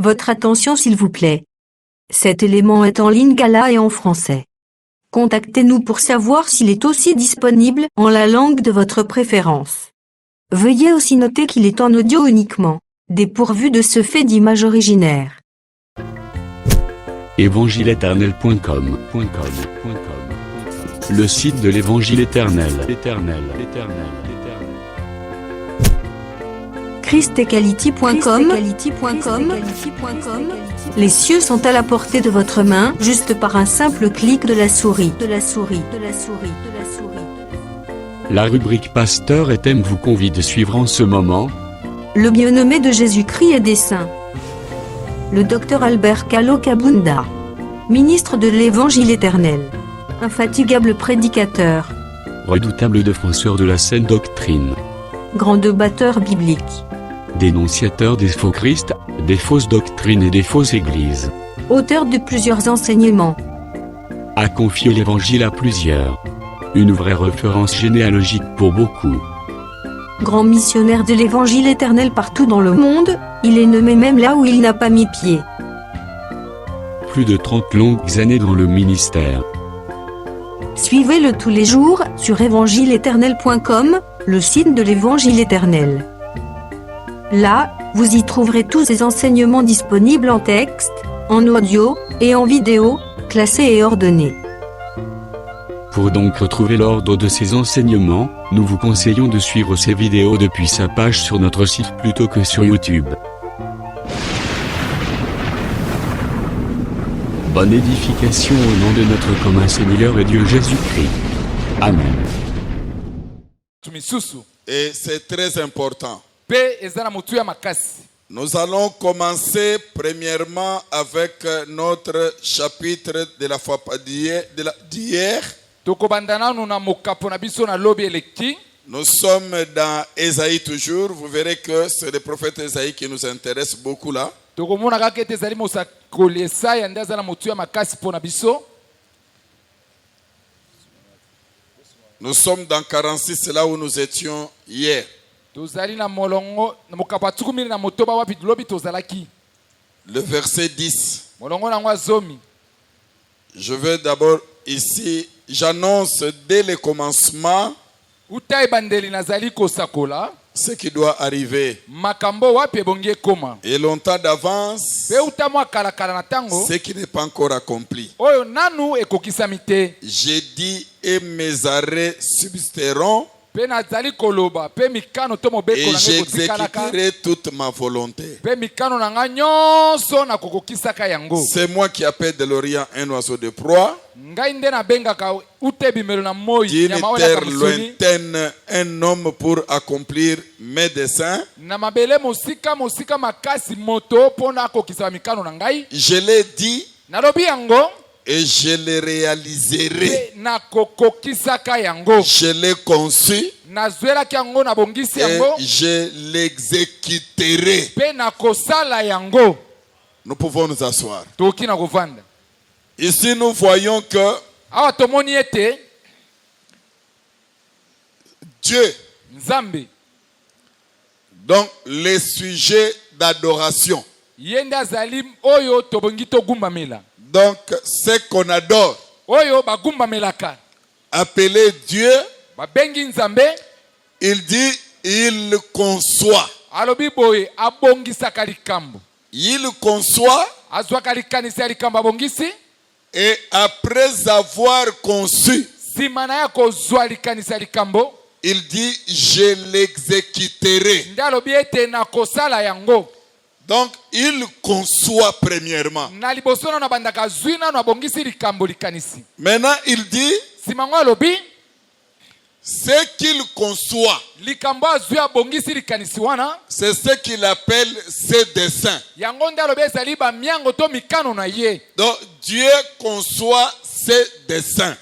Votre attention s'il vous plaît. Cet élément est en lingala et en français. Contactez-nous pour savoir s'il est aussi disponible en la langue de votre préférence. Veuillez aussi noter qu'il est en audio uniquement, dépourvu de ce fait d'image originaire. Évangileéternel.com Le site de l'Évangile éternel. christequality.com. Les cieux sont à la portée de votre main, juste par un simple clic de la souris. La rubrique Pasteur et thème vous convie de suivre en ce moment Le bien-aimé de Jésus-Christ et des saints. Le docteur Albert Kalo Kabunda, ministre de l'Évangile éternel, infatigable prédicateur, redoutable défenseur de la saine doctrine, grand débatteur biblique, dénonciateur des faux Christ, des fausses doctrines et des fausses églises, auteur de plusieurs enseignements, a confié l'Évangile à plusieurs. Une vraie référence généalogique pour beaucoup. Grand missionnaire de l'Évangile éternel partout dans le monde, il est nommé même là où il n'a pas mis pied. Plus de 30 longues années dans le ministère. Suivez-le tous les jours sur évangileéternel.com, le site de l'Évangile éternel. Là, vous y trouverez tous ces enseignements disponibles en texte, en audio et en vidéo, classés et ordonnés. Pour donc retrouver l'ordre de ces enseignements, nous vous conseillons de suivre ces vidéos depuis sa page sur notre site plutôt que sur YouTube. Bonne édification au nom de notre commun Seigneur et Dieu Jésus-Christ. Amen. Et c'est très important. Nous allons commencer premièrement avec notre chapitre de la foi d'hier. Nous sommes dans Ésaïe toujours. Vous verrez que c'est le prophète Ésaïe qui nous intéresse beaucoup là. Nous sommes dans 46, c'est là où nous étions hier. Le verset 10. Je vais d'abord ici, j'annonce dès le commencement ce qui doit arriver. Et longtemps d'avance, ce qui n'est pas encore accompli. J'ai dit et mes arrêts subsisteront. Et j'exécuterai toute ma volonté. C'est moi qui appelle de l'Orient un oiseau de proie. D'une terre lointaine, un homme pour accomplir mes desseins. Je l'ai dit. Et je le réaliserai. Je l'ai conçu. Et je l'exécuterai. Nous pouvons nous asseoir. Ici, nous voyons que Dieu, donc les sujets d'adoration. Donc, ce qu'on adore, appeler Dieu, il dit, il conçoit. Il conçoit, et après avoir conçu, il dit, je l'exécuterai. Donc, il conçoit premièrement. Maintenant, il dit, ce qu'il conçoit, c'est ce qu'il appelle ses desseins. Donc, Dieu conçoit ses desseins.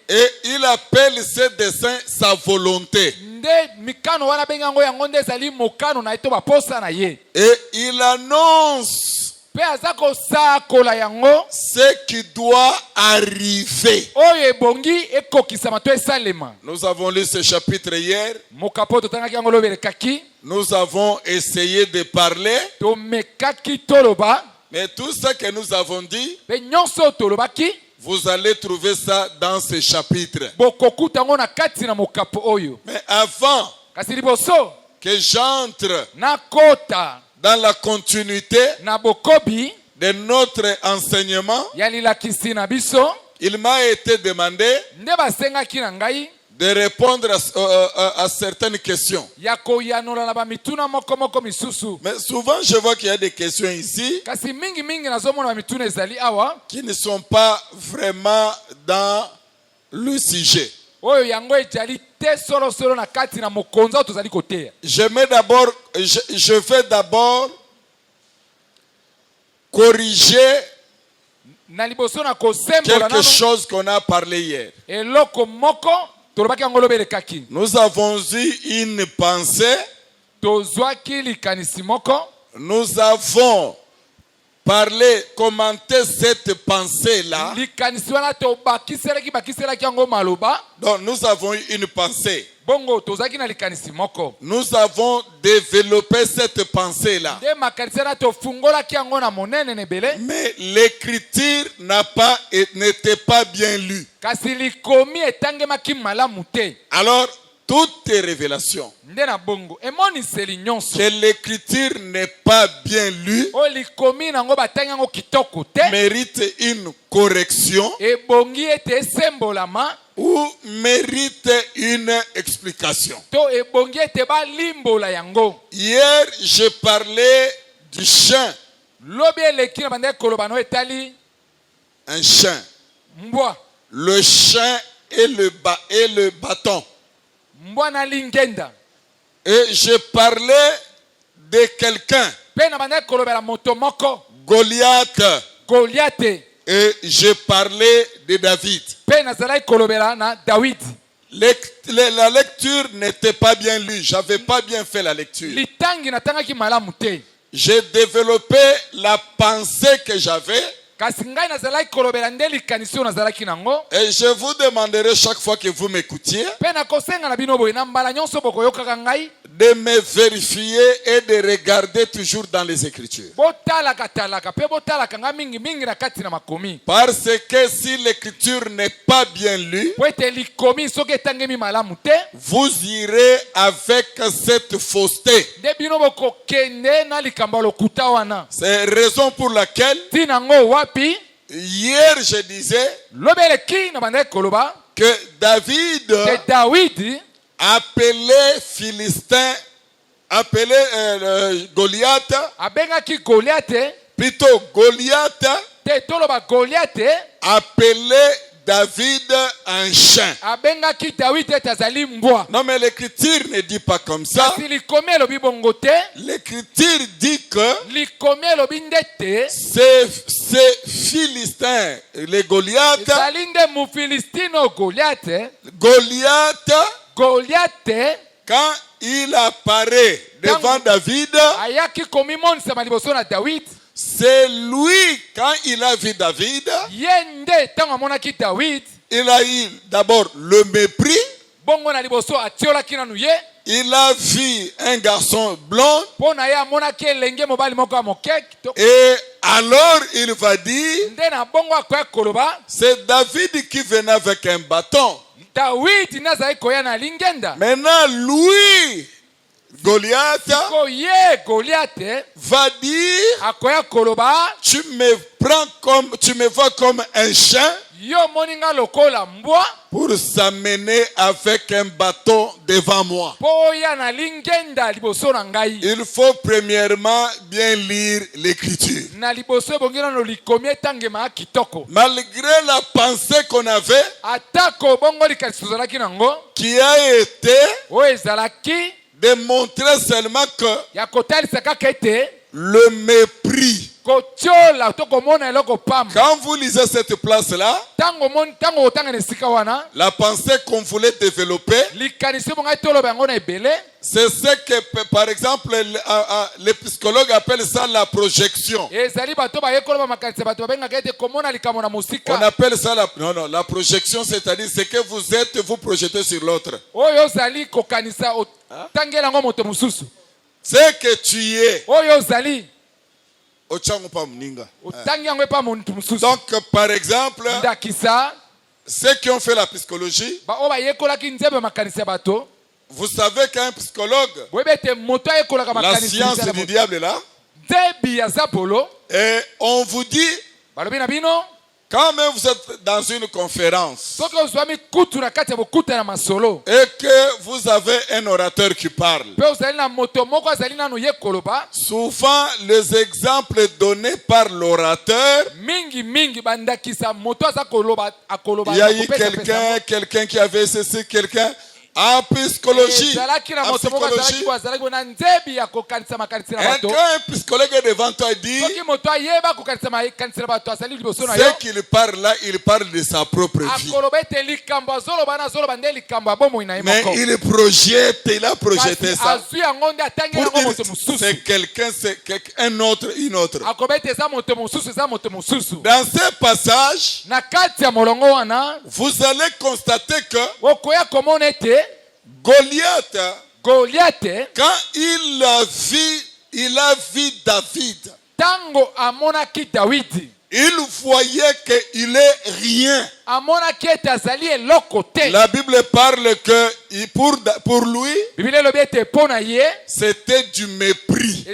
Et il appelle ses desseins sa volonté. Et il annonce ce qui doit arriver. Nous avons lu ce chapitre hier. Nous avons essayé de parler. Mais tout ce que nous avons dit, vous allez trouver ça dans ce chapitre. Mais avant que j'entre dans la continuité de notre enseignement, il m'a été demandé de répondre à certaines questions. Mais souvent, je vois qu'il y a des questions ici qui ne sont pas vraiment dans le sujet. Je vais d'abord corriger quelque chose qu'on a parlé hier. Nous avons eu une pensée. Nous avons parlé, commenté cette pensée-là. Donc nous avons eu une pensée. Nous avons développé cette pensée-là. Mais l'écriture n'était pas bien lue. Alors, toutes les révélations que l'écriture n'est pas bien lue mérite une correction ou mérite une explication. Hier, je parlais du chien. Un chien. Le chien et le bâton. Et je parlais de quelqu'un, Goliath. Et je parlais de David. La lecture n'était pas bien lue. J'avais pas bien fait la lecture. J'ai développé la pensée que j'avais. Et je vous demanderai chaque fois que vous m'écoutiez de me vérifier et de regarder toujours dans les Écritures. Parce que si l'Écriture n'est pas bien lue, vous irez avec cette fausseté. C'est la raison pour laquelle hier je disais que David appelait Philistin, appelait Goliath, plutôt Goliath appelait David un chien. Non, mais l'écriture ne dit pas comme ça. L'écriture dit que ces Philistins, les Goliath, quand il apparaît devant David, c'est lui, quand il a vu David, il a eu d'abord le mépris. Il a vu un garçon blond. Et alors il va dire, c'est David qui venait avec un bâton. Maintenant lui, Goliath va dire, tu me vois comme un chien pour s'amener avec un bâton devant moi. Il faut premièrement bien lire l'écriture. Malgré la pensée qu'on avait, qui a été de montrer seulement que le mépris Quand vous lisez cette place-là, la pensée qu'on voulait développer, c'est ce que, par exemple, les psychologues appellent ça la projection. On appelle ça la projection, c'est-à-dire ce que vous êtes, vous projetez sur l'autre. Ce que tu es. Donc, par exemple, ceux qui ont fait la psychologie, vous savez qu'un psychologue, la science du diable est là, et on vous dit, quand même vous êtes dans une conférence et que vous avez un orateur qui parle, souvent les exemples donnés par l'orateur, il y a eu quelqu'un qui avait ceci, quelqu'un en psychologie. Un psychologue est devant toi et dit, ce qu'il parle là, il parle de sa propre vie. Mais il a projeté ça pour dire, c'est quelqu'un, c'est un autre, une autre. Dans ce passage, vous allez constater que Goliath, quand il a vu David, il voyait qu'il est rien. La Bible parle que pour lui, c'était du mépris.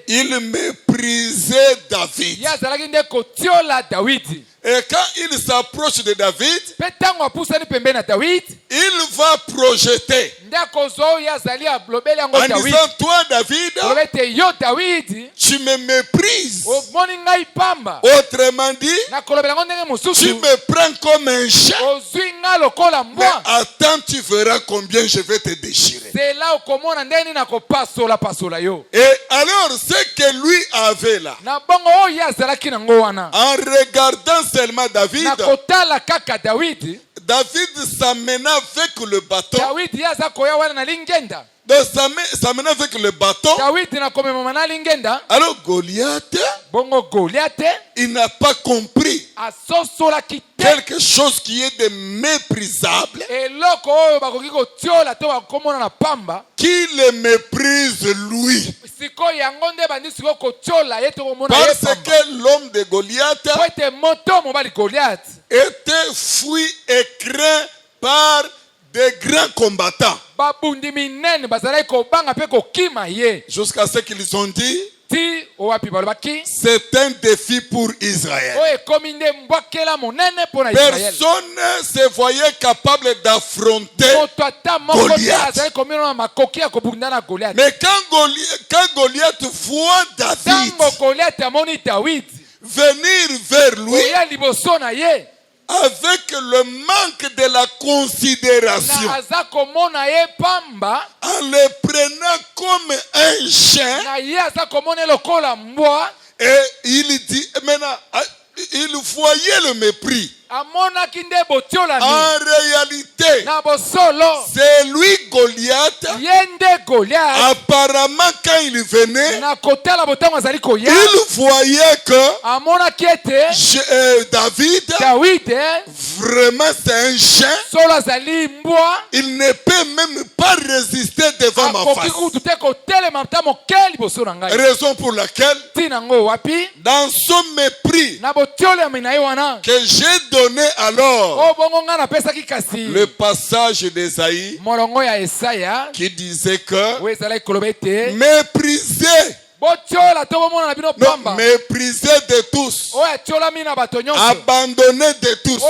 Il méprisait David. Et quand il s'approche de David, il va projeter en disant, toi David, tu me méprises. Autrement dit, tu me prends comme un chien. Mais attends, tu verras combien je vais te déchirer. Et alors, ce que lui avait là, en regardant seulement David, David s'amena avec le bâton. Donc s'amena avec le bâton. Alors Goliath, il n'a pas compris quelque chose qui est de méprisable, qui le méprise lui. Parce que l'homme de Goliath était fui et craint par des grands combattants. Jusqu'à ce qu'ils ont dit, c'est un défi pour Israël. Personne ne se voyait capable d'affronter Goliath. Mais quand Goliath voit David venir vers lui avec le manque de la considération, en le prenant comme un chien, et il dit, maintenant, il voyait le mépris. En réalité, c'est lui Goliath. Apparemment, quand il venait, il voyait que David, vraiment c'est un chien. Il ne peut même pas résister devant ma face. Raison pour laquelle, dans son mépris que j'ai donné alors, le passage d'Ésaïe qui disait que méprisez, méprisé de tous, abandonné de tous.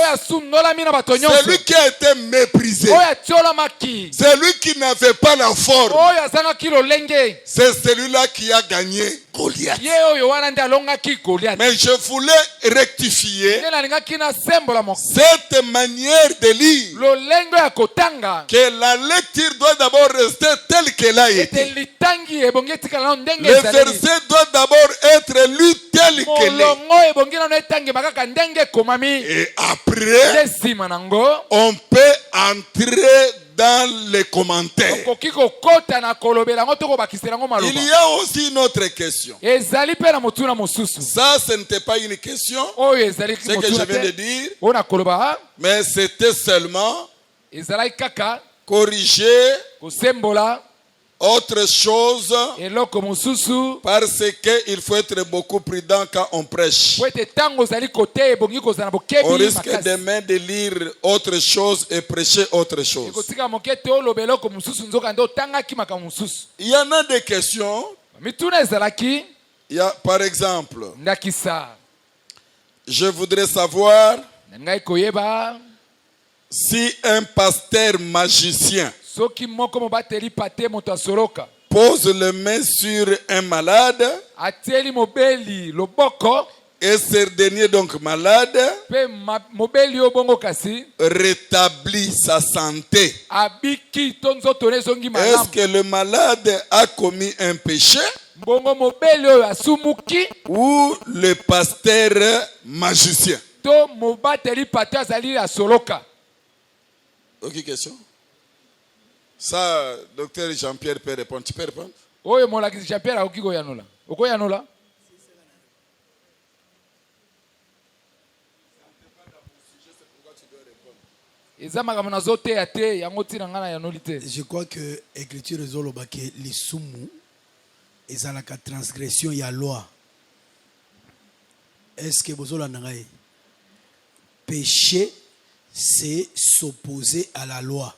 Celui qui a été méprisé, celui qui n'avait pas la forme, c'est celui-là qui a gagné. Goliath. Mais je voulais rectifier cette manière de lire. Que la lecture doit d'abord rester telle qu'elle a été. Le verset doit d'abord être lu tel qu'il est. Et après, on peut entrer dans les commentaires. Il y a aussi une autre question. Ça, ce n'était pas une question, ce que je viens de dire, mais c'était seulement corriger autre chose, parce qu'il faut être beaucoup prudent quand on prêche. On risque demain de lire autre chose et prêcher autre chose. Il y en a des questions. Il y a, par exemple, je voudrais savoir si un pasteur magicien pose les mains sur un malade et ce dernier donc malade rétablit sa santé. Est-ce que le malade a commis un péché ou le pasteur magicien? Ok, question. Ça, docteur Jean-Pierre peut répondre. Tu peux répondre? Oui, mon Jean-Pierre, je crois que l'écriture est les sumu et la transgression y a loi. Est-ce que vous avez péché, c'est s'opposer à la loi.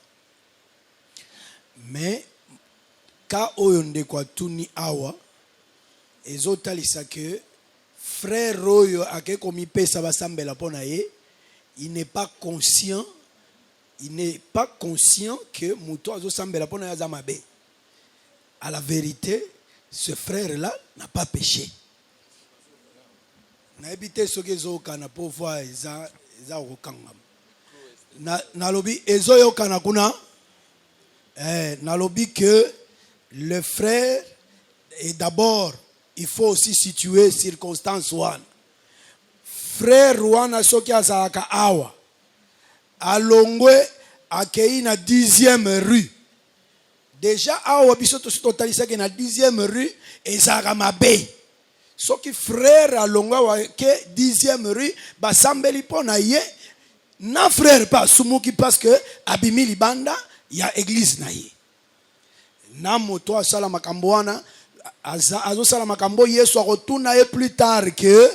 Mais quand on de quoi tuni awa ezotalisa que frère Royo a commis pesa basambela pona ye, il n'est pas conscient que muto azo sambela pona ya zamabe. À la vérité, ce frère là n'a pas péché. Na habité ce que zo kana pour voir eza okangam. Na lobi ezo yo kana kuna nalobi que le frère, et d'abord il faut aussi situer circonstance one. Frère wana soki azalaka awa alongwe akei na 10e rue. Déjà awa biso totalisa ke na 10e rue ezalaka mabe. Soki frère alongwe ke 10e rue basambeli pona ye na frère pas sumuki parce que abimi libanda ya église na ye. Na moto asala makambo wana azo sala makambo Yesu akotuna ye plus tard que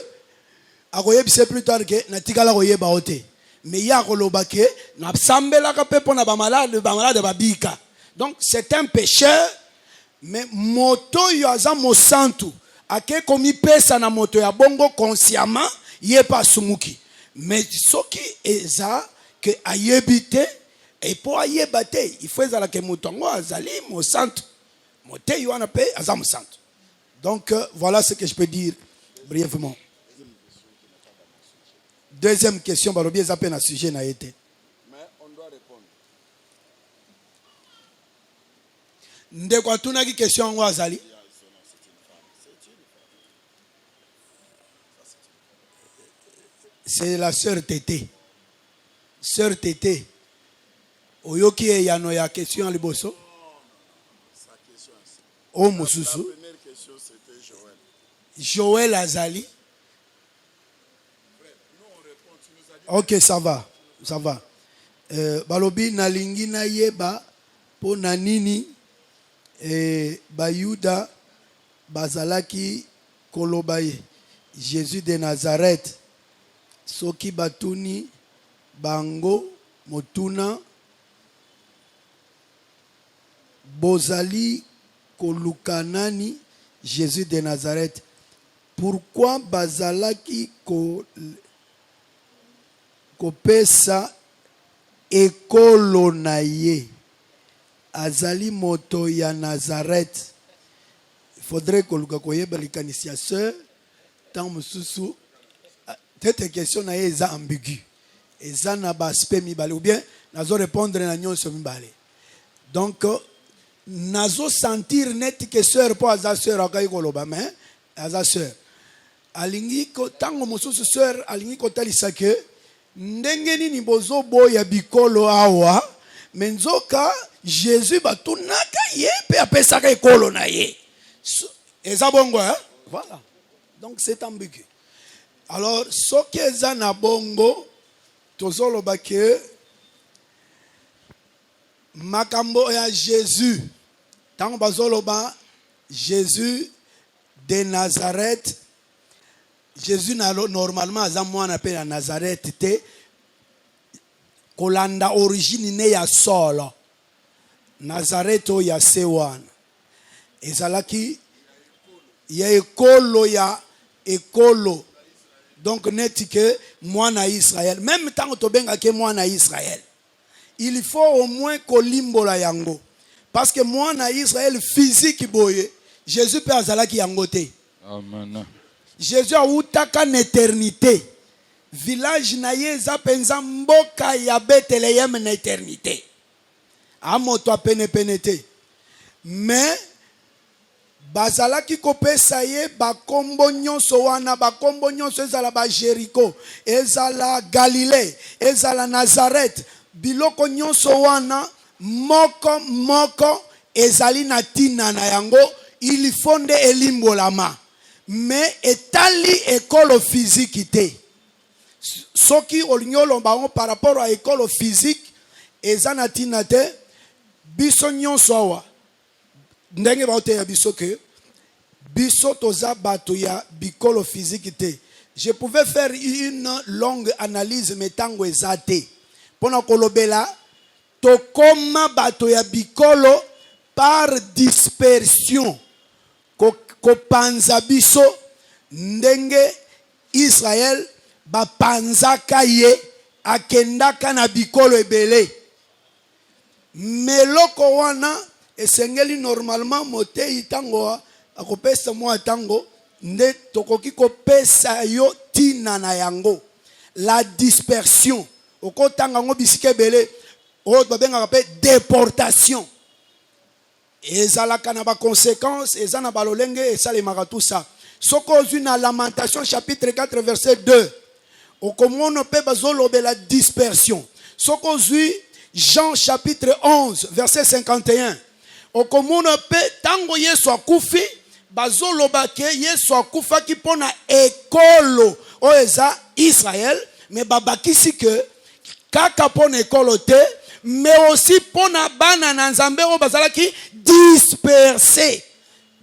akoyebise plus tard que na tikala koyeba ote. Mais ya koloba ke na sambela ka pepo na ba malade babika. Donc c'est un pécheur, mais moto yo aza mosantu ake komi pesa na moto ya bongo consciemment ye pas sumuki. Mais soki eza que ayebite et pour ayebate il faut ezala ke mutongo azali mo centre moté yo na pe azam centre. Donc voilà ce que je peux dire brièvement. Deuxième question, balobi eza pe na sujet na été. Mais on doit répondre. Ndeko atuna ki question ngo azali. C'est la sœur Tété. Sœur Tété. Oyoki e yano ya question à liboso. Sa question. Oh mususu. La première question c'était Joël. Joël Azali. Ok, ça va. Balobi nalingi na yeba po nanini bayuda bazalaki kolobaye Jésus de Nazareth soki batuni bango motuna bozali kolukanani Jésus de Nazareth. Pourquoi bazalaki kopesa ekolo na ye azali moto ya Nazareth? faudrait que le koyeba likanisi ya sœur tant mususu cette question na est ambiguë eza na ba aspect mibale ou bien nazo répondre na nyonso mibale donc nazo sentir net que sœur po aza sœur akai koloba mais aza sœur alingi ko tango mususu sœur alingi ko talisa ke ndenge nini bozo boya bikolo awa menzoka Jésus batunaka ye pe apesaka ekolo na ye eza bongo hein voilà donc c'est ambigu alors soki eza na bongo tozoloba ke makambo ya Jésus tango bazoloba Jésus de Nazareth Jésus normalement aza mwana pe na Nazareth te kolanda origine ne ya solo Nazareth o ya sewan ezalaki ya ekolo donc neti ke mwana Israël même tango tobenga ke mwana Israël il faut au moins kolimbola yango parce que mwana Israël physique boye Jésus pe azalaki yango te Amen. Jésus a utaka en éternité village na ye eza penza mboka ya Bethléem en éternité amoto apene te mais bazalaki kopesa ye bakombo nyonso wana bakombo nyonso ezala ba Jéricho ezala Galilée ezala Nazareth biloko nyonso wana moko ezali na tina na yango il fonde elimbolama mais etali école physique te soki olinyolo bango par rapport à école physique ezana tina te biso nyonso awa ndenge baote ya biso ke biso toza bato ya bikolo physique te je pouvais faire une longue analyse metango ezate pona kolobela tokoma bato ya bikolo par dispersion kopanza biso ndenge Israël bapanzaka ye akendaka na bikolo ebele meloko wana esengeli normalement motei tango akopesa mwa tango nde tokoki kopesa yo tina na yango la dispersion okotanga ngo bisike ebele o babengaka pe déportation ezalaka na ba conséquences ezana balolenge esalemaka tout ça soko ozwi na Lamentation chapitre 4 verset 2 okomona pe bazolobela dispersion soko ozwi Jean chapitre 11 verset 51 okomona pe tango Yesu akufi bazoloba ke Yesu akufaki pona ekolo o eza Israël mais babakisi ke kaka pona ekolo te mais aussi pona bana na Nzambe o bazalaki dispersé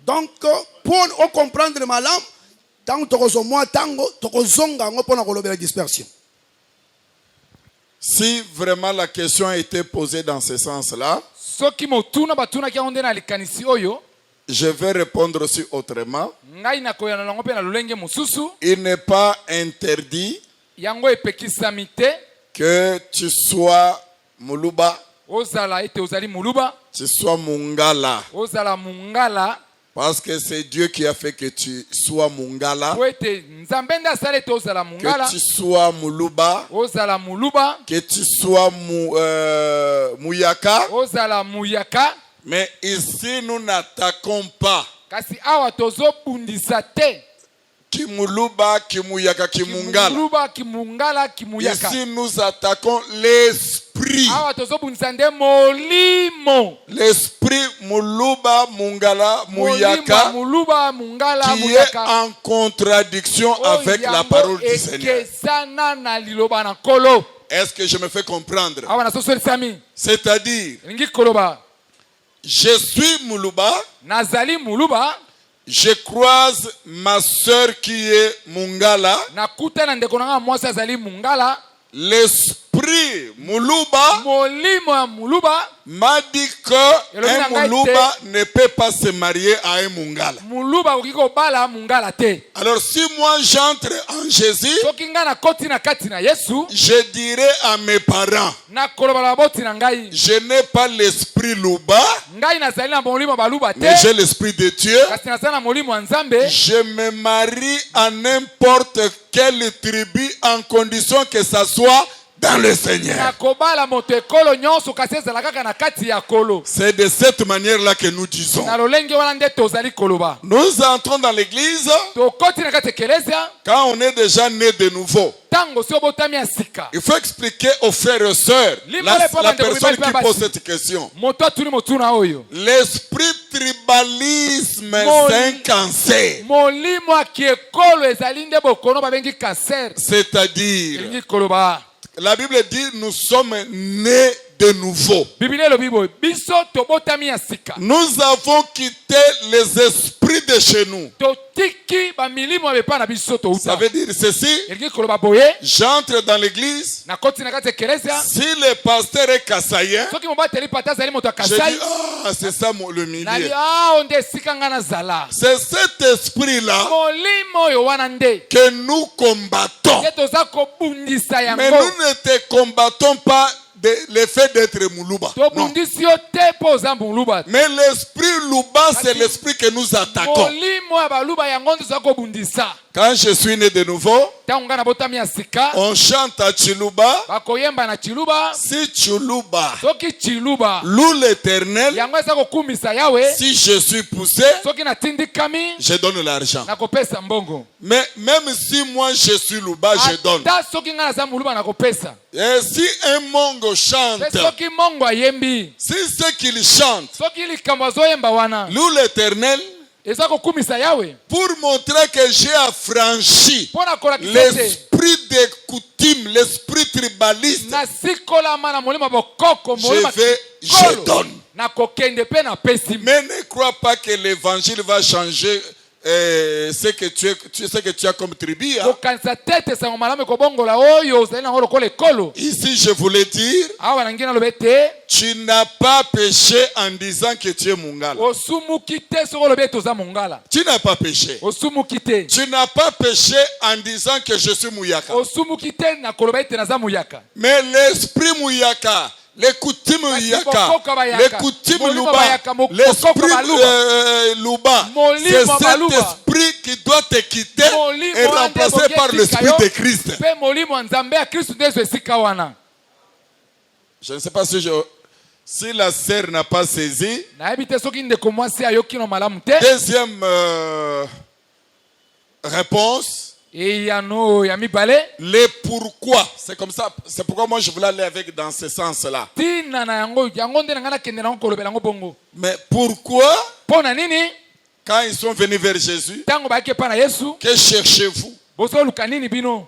donc pour comprendre malam tango tokozomwa tango tokozonga ngo pona kolobela dispersion. Si vraiment la question a été posée dans ce sens-là, je vais répondre aussi autrement. Il n'est pas interdit que tu sois Muluba, tu sois Mungala. Parce que c'est Dieu qui a fait que tu sois Mungala, que tu sois Muluba, que tu sois Muyaka. Mais ici, nous n'attaquons pas Kimuluba, Kimuyaka, Kimungala. Ici, nous attaquons l'esprit. L'esprit Muluba, Mungala, Muyaka, qui est en contradiction avec la parole du Seigneur. Est-ce que je me fais comprendre? C'est-à-dire, je suis Muluba. Je croise ma soeur qui est Mungala. L'esprit Muluba m'a dit que un Muluba ne peut pas se marier à un Mungala. Alors si moi j'entre en Jésus, je dirais à mes parents, je n'ai pas l'esprit Luba, mais j'ai l'esprit de Dieu. Je me marie à n'importe quelle tribu en condition que ça soit dans le Seigneur. C'est de cette manière-là que nous disons. Nous entrons dans l'église quand on est déjà né de nouveau. Il faut expliquer aux frères et sœurs, la personne qui pose cette question. L'esprit tribalisme, c'est un cancer. C'est-à-dire, la Bible dit nous sommes nés de nouveau. Nous avons quitté les esprits de chez nous. Ça veut dire ceci. J'entre dans l'église. Si le pasteur est kassaïen, je dis, ah, c'est ça le milieu. C'est cet esprit-là que nous combattons. Mais nous ne te combattons pas l'effet d'être Muluba. Non. Mais l'esprit Luba, c'est l'esprit que nous attaquons. Quand je suis né de nouveau, on chante à Chiluba. Si Chiluba loue l'Éternel, si je suis poussé, je donne l'argent. Mais même si moi je suis Luba, je donne. Et si un mongo chante, si ce qu'il chante loue l'Éternel, pour montrer que j'ai affranchi l'esprit des coutumes, l'esprit tribaliste, je donne. Mais ne crois pas que l'évangile va changer ce que tu as comme tribu. Hein? Ici, je voulais dire, tu n'as pas péché en disant que tu es Mungala. Tu n'as pas péché. Tu n'as pas péché en disant que je suis Mouyaka. Mais l'esprit Mouyaka, les coutumes Mouyaka, les coutumes Luba, l'esprit Luba, c'est cet esprit qui doit te quitter et remplacé par l'esprit de Christ. Je ne sais pas si la sœur n'a pas saisi. Deuxième réponse. Les pourquoi. C'est comme ça. C'est pourquoi moi je voulais aller dans ce sens-là. Mais pourquoi, quand ils sont venus vers Jésus, que cherchez-vous?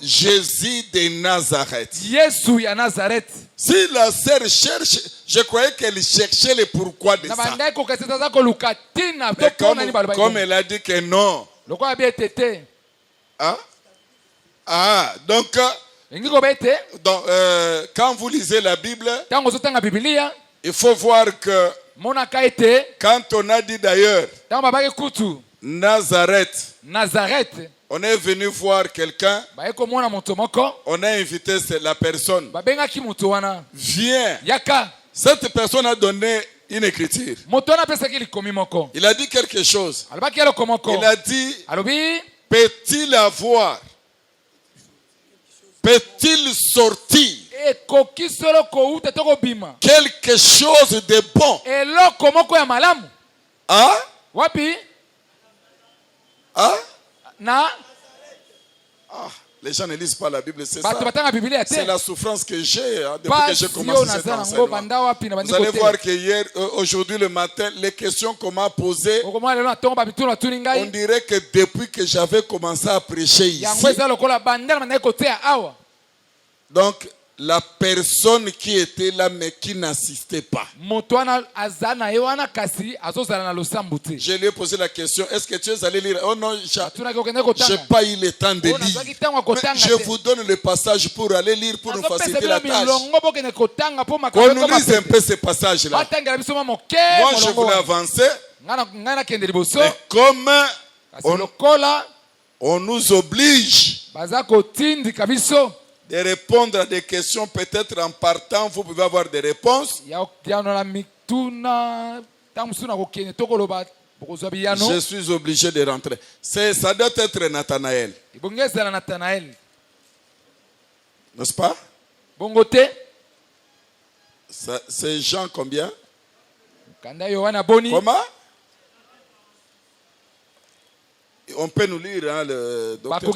Jésus de Nazareth. Si la sœur cherche, je croyais qu'elle cherchait le pourquoi de ça. Mais comme elle a dit que non. Hein? Ah, donc quand vous lisez la Bible, il faut voir que quand on a dit d'ailleurs Nazareth, on est venu voir quelqu'un, on a invité la personne, viens. Cette personne a donné une écriture. Il a dit quelque chose. Il a dit, peut-il avoir, peut-il sortir quelque chose de bon? Hein? Hein? Ah, les gens ne lisent pas la Bible, c'est ça. C'est la souffrance que j'ai depuis que j'ai commencé cet enseignement. Vous allez voir que hier, aujourd'hui le matin, les questions qu'on m'a posées, on dirait que depuis que j'avais commencé à prêcher ici. Donc, la personne qui était là mais qui n'assistait pas. Je lui ai posé la question, est-ce que tu es allé lire? Oh non, je n'ai pas eu le temps de lire. Mais je vous donne le passage pour aller lire, pour nous faciliter la tâche. Qu'on nous lise un peu ces passages-là. Moi, je voulais avancer. Mais comme on nous oblige de répondre à des questions, peut-être en partant, vous pouvez avoir des réponses. Je suis obligé de rentrer. Ça doit être Nathanaël. N'est-ce pas? C'est Jean combien? Comment? On peut nous lire, hein, le docteur.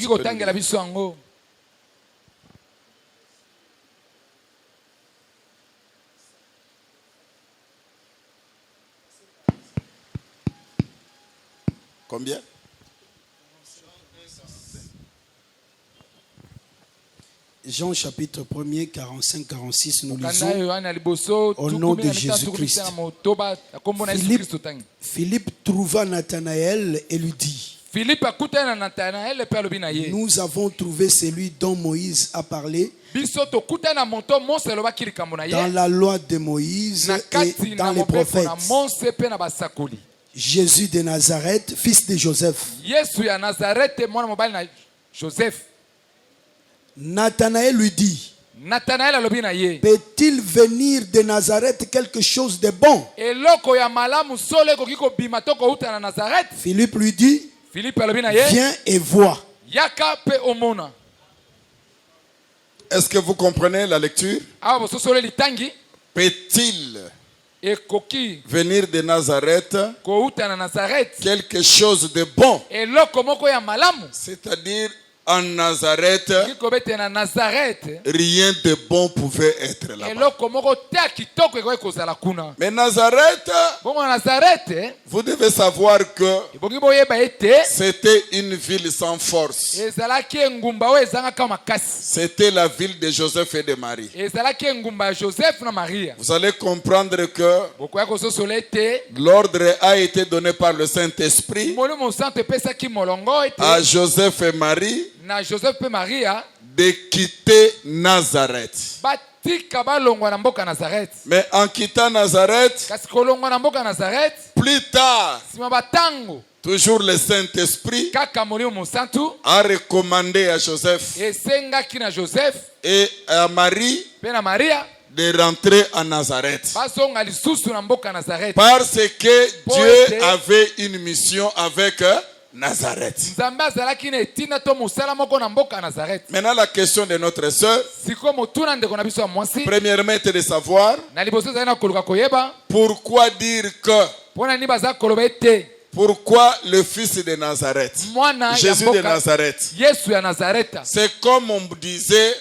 Combien? Jean chapitre 1er, 45-46, nous lisons au nom de Jésus-Christ. Philippe trouva Nathanaël et lui dit, nous avons trouvé celui dont Moïse a parlé dans la loi de Moïse et dans les prophètes. Jésus de Nazareth, fils de Joseph. Nathanaël lui dit, peut-il venir de Nazareth quelque chose de bon? Philippe lui dit, viens et vois. Est-ce que vous comprenez la lecture? Peut-il venir de Nazareth quelque chose de bon? C'est-à-dire, en Nazareth, rien de bon pouvait être là-bas. Mais Nazareth, vous devez savoir que c'était une ville sans force. C'était la ville de Joseph et de Marie. Vous allez comprendre que l'ordre a été donné par le Saint-Esprit à Joseph et Marie de quitter Nazareth. Mais en quittant Nazareth, plus tard, toujours le Saint-Esprit a recommandé à Joseph et à Marie de rentrer à Nazareth. Parce que Dieu avait une mission avec Nazareth. Maintenant, la question de notre sœur, premièrement, est de savoir pourquoi dire que, pourquoi le fils de Nazareth, Jésus de Nazareth. C'est comme on disait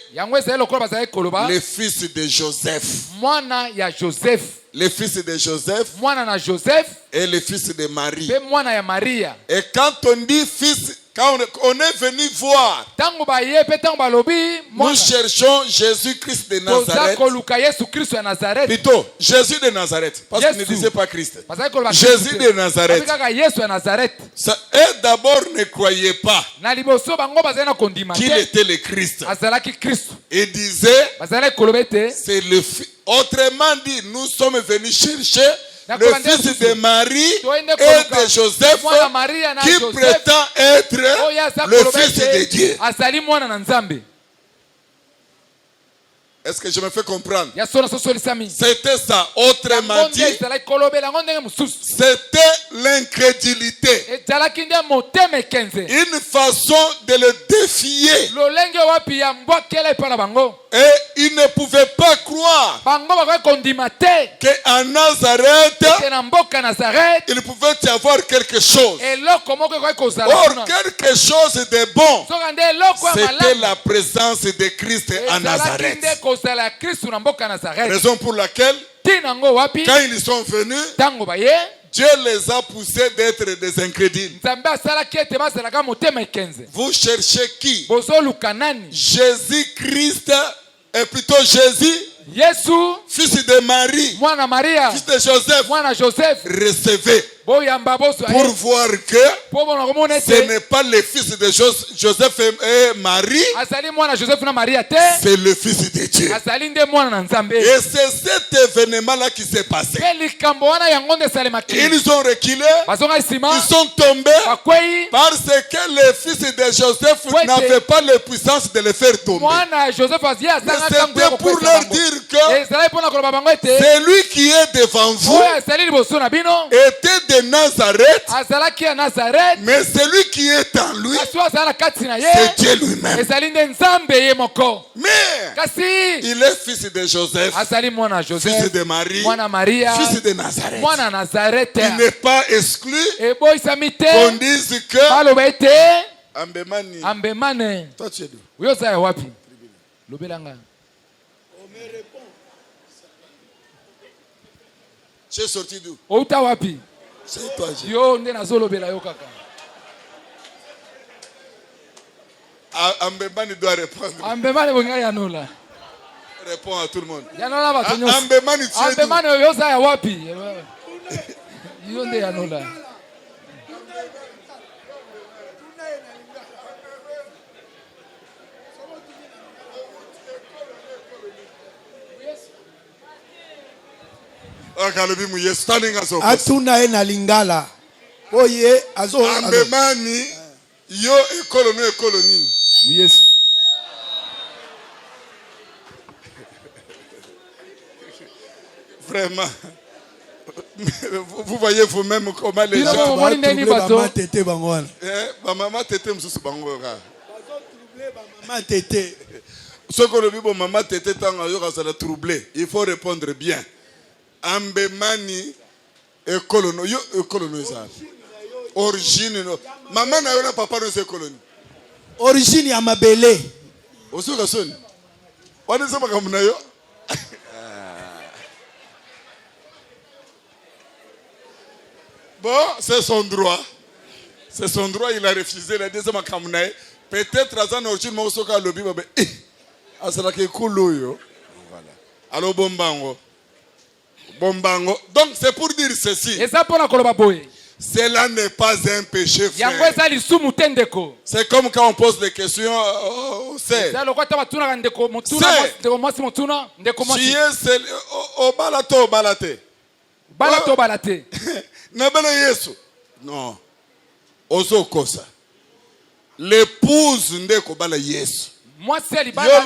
le fils de Joseph. Le fils de Joseph et le fils de Marie. Et quand on dit fils, quand on est venu voir, nous cherchons Jésus-Christ de Nazareth. Plutôt, Jésus de Nazareth. Parce qu'il ne disait pas Christ. Jésus de Nazareth. Et d'abord ne croyez pas qu'il était le Christ. Et disait, c'est le fils. Autrement dit, nous sommes venus chercher le fils de Marie et de Joseph qui prétend être le fils de Dieu. Est-ce que je me fais comprendre? C'était ça. Autrement dit, c'était l'incrédulité. Une façon de le défier. Et il ne pouvait pas croire qu'en Nazareth, il pouvait y avoir quelque chose. Or, quelque chose de bon, c'était la présence de Christ en Nazareth. Raison pour laquelle, quand ils sont venus, Dieu les a poussés d'être des incrédules. Vous cherchez qui? Jésus-Christ et plutôt Jésus, Yesu fils de Marie, mwana Maria fils de Joseph, mwana Joseph recevez boyamba boso pour voir que ce n'est pas le fils de Joseph et Marie, azali mwana Joseph na Maria te, c'est le fils de Dieu. azali nde mwana na Nzambe. Et c'est cet événement-là qui s'est passé. Likambo wana yango nde salemaki. Ils ont reculé, ils sont tombés bakwei parce que le fils de Joseph n'avait pas la puissance de le faire tomber. mwana Joseph azia azanga kango C'était pour leur dire que celui qui est devant vous était de Nazareth, mais celui qui est en lui, c'est Dieu lui-même. Mais il est fils de Joseph, fils de Marie, fils de Nazareth. Il n'est pas exclu qu'on dise que Ambemani. Toi tu es d'où? Tu es sorti d'où? C'est toi. Ambemani doit répondre. Réponds à tout le monde. Ambemani, tu es d'où? atuna na lingala oye azo Ambemani yo ekolo nini? Yes. Vraiment, vous voyez vous-même comment les gens maman tété mususu bango ka maman tété ce que le bibo maman tété tanga yo ka sala troublé, il faut répondre bien. Ambemani ekolono yo ekolono za origine no maman na yo na papa no se koloni origine ya mabele osuka soni wani sema kama na yo. Bon, c'est son droit. C'est son droit, il a refusé la deuxième kamnae. Peut-être à son origine mo soka lobi ba asala ke kuloyo. Voilà. Alors bombango. Donc c'est pour dire ceci. Cela n'est pas un péché, frère. C'est comme quand on pose des questions au C. Tu es au balate. Non. Ozo kosa. L'épouse ndeko bala Yesu. Yo